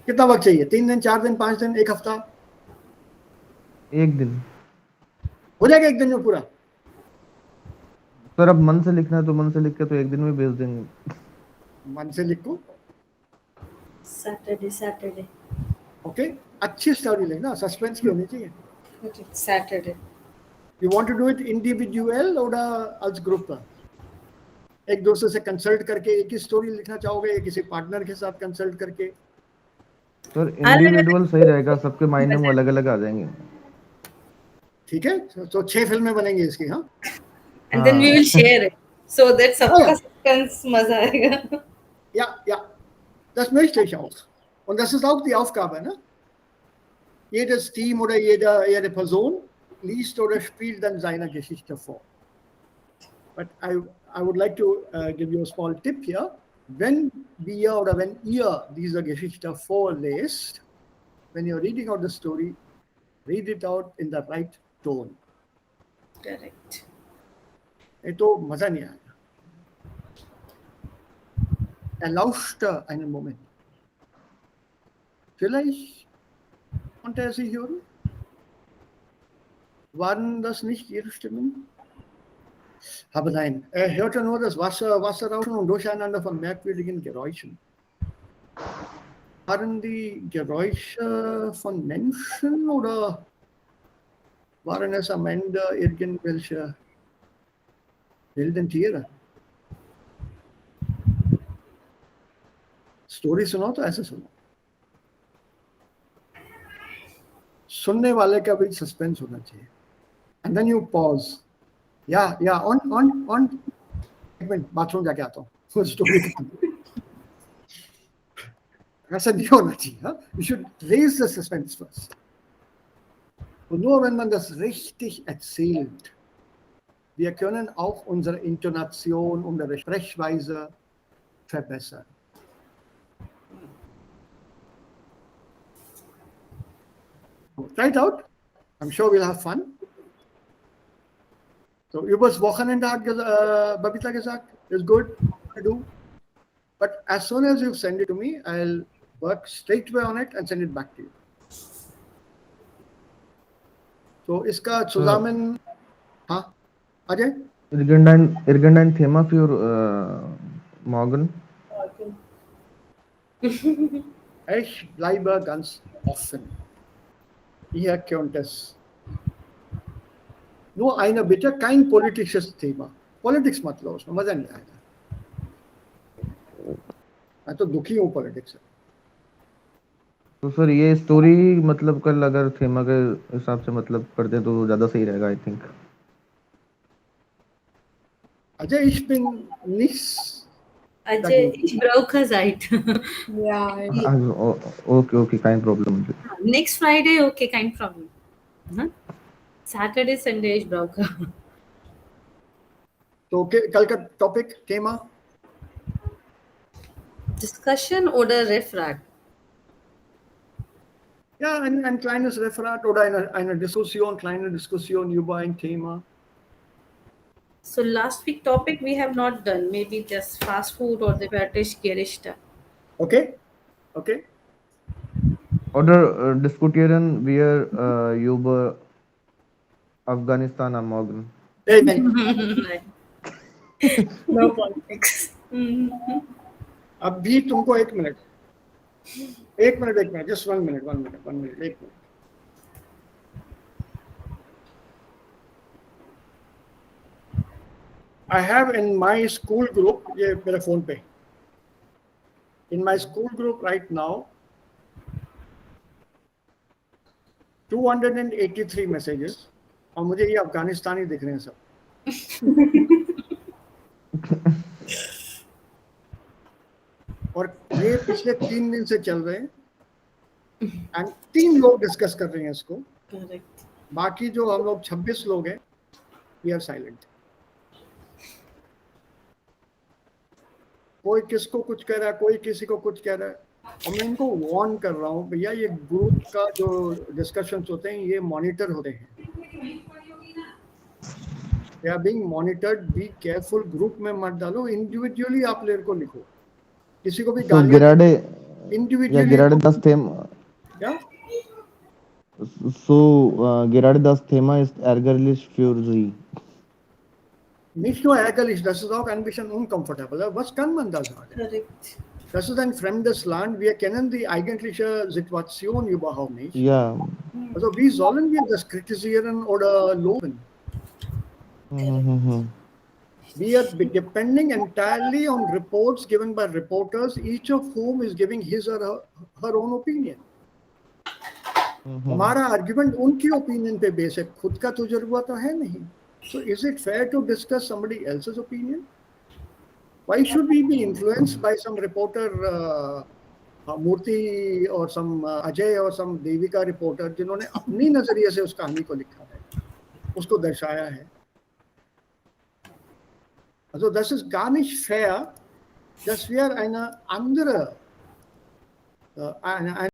कितना वक्त चाहिए? 3 दिन, 4 दिन, 5 दिन, 1 हफ्ता? 1 दिन. हो जाएगा 1 दिन में पूरा? सर अब मन से लिखना है तो मन से लिख के तो 1 दिन में भेज देंगे. मन से लिखो. Saturday. ओके, अच्छी स्टोरी लिखना, सस्पेंस की होनी चाहिए. Okay, Saturday. You want to do it individual or as group? एक दूसरे से कंसल्ट करके एक ही स्टोरी लिखना चाहोगे या किसी पार्टनर के साथ कंसल्ट करके? सर इंडिविजुअल सही रहेगा, सबके माइंड में अलग अलग आ जाएंगे. ठीक है, तो 6 फिल्में बनेंगी इसकी. हाँ, And then we will share it so that सबका suspense मजा आएगा. ja, das möchte ich auch. Und das ist auch die Aufgabe, ne? Jedes Team oder jede Person liest oder spielt dann seine Geschichte vor. But I would like to give you a small tip here. Wenn ihr diese Geschichte vorlest, when you're reading out the story, read it out in the right tone. Correct. नहीं तो मजा नहीं आएगा. Lauschte einen Moment. Vielleicht konnte er sie hören? Waren das nicht ihre Stimmen? Aber nein, er hörte nur das Wasserrauschen und Durcheinander von merkwürdigen Geräuschen. Waren die Geräusche von Menschen oder waren es am Ende irgendwelche wilden Tiere? Story सुनो तो ऐसे सुनो. सुनने वाले का भी suspense होना चाहिए. And then you pause. या ऑन एक मिनट, बाथरूम जाके आता हूँ. स्टोरी ऐसा नहीं होना चाहिए. You should raise the suspense first. Und nur wenn man das richtig erzählt, wir können auch unsere Intonation, unsere Sprechweise verbessern. Try it out. I'm sure we'll have fun. So übers Wochenende hat Babita gesagt, it's good to do. But as soon as you send it to me, I'll work straight away on it and send it back to you. So इसका zusammen, हाँ, Ajay? Irgendein Thema für morgen? Ich bleibe ganz offen. Ihr könnt es. Nur eine Bitte, kein politisches Thema. Politics मत लो उसमें, मजा नहीं आएगा. मैं तो दुखी हूँ पॉलिटिक्स से. तो सर ये स्टोरी मतलब कल अगर थीमा के हिसाब से मतलब कर दे तो ज्यादा सही रहेगा, I think. Ajay, ich bin nicht. Ajay, ich brauche Zeit. Yeah. Okay, kein Problem. Next Friday, okay, kein Problem. Huh? Saturday, Sunday, ich brauche. तो कल का topic थीमा Discussion oder Referat? Ja, ein kleines Referat oder eine Diskussion, kleine Diskussion über ein Thema. So last week topic we have not done. Maybe just fast food or the British Gerichte. Okay? Oder diskutieren wir über Afghanistan am Morgen? नहीं. No politics. अभी तुमको 1 minute. एक minute, just 1 minute, 1 minute, एक minute. I have in my school group, ये मेरे phone पे, in my school group right now, 283 messages, और मुझे ये अफगानिस्तानी दिख रहे हैं सब. और ये पिछले 3 दिन से चल रहे हैं, एंड 3 लोग डिस्कस कर रहे हैं इसको. करेक्ट. बाकी जो हम लोग 26 लोग हैं, वी आर साइलेंट. कोई किसको कुछ कह रहा है, कोई किसी को कुछ कह रहा है. और मैं इनको वार्न कर रहा हूँ, भैया ये ग्रुप का जो डिस्कशंस होते हैं ये मॉनिटर होते हैं. They are being monitored. Be careful. Group में मत डालो, इंडिविजुअली आप लेर को लिखो. किसी को भी So गालियां Gerade das Thema. क्या? So gerade das Thema ist ärgerlich für Sie. Nicht nur ärgerlich, das ist auch ein bisschen uncomfortable. Was kann man da sagen? Correct. Das ist ein fremdes Land. Wir kennen die eigentliche Situation überhaupt nicht. Ja. Also wie sollen wir das kritisieren oder loben? Mhm. We are depending entirely on reports given by reporters, each of whom is giving his or her own opinion. हमारा argument उनकी opinion पे base है, खुद का तजुर्बा तो है नहीं. So is it fair to discuss somebody else's opinion? Why should we be influenced by some reporter, Murthy or some Ajay or some Devika reporter, जिन्होंने अपनी नजरिए से उस कहानी को लिखा है, उसको दर्शाया है. Also das ist gar nicht fair, dass wir eine andere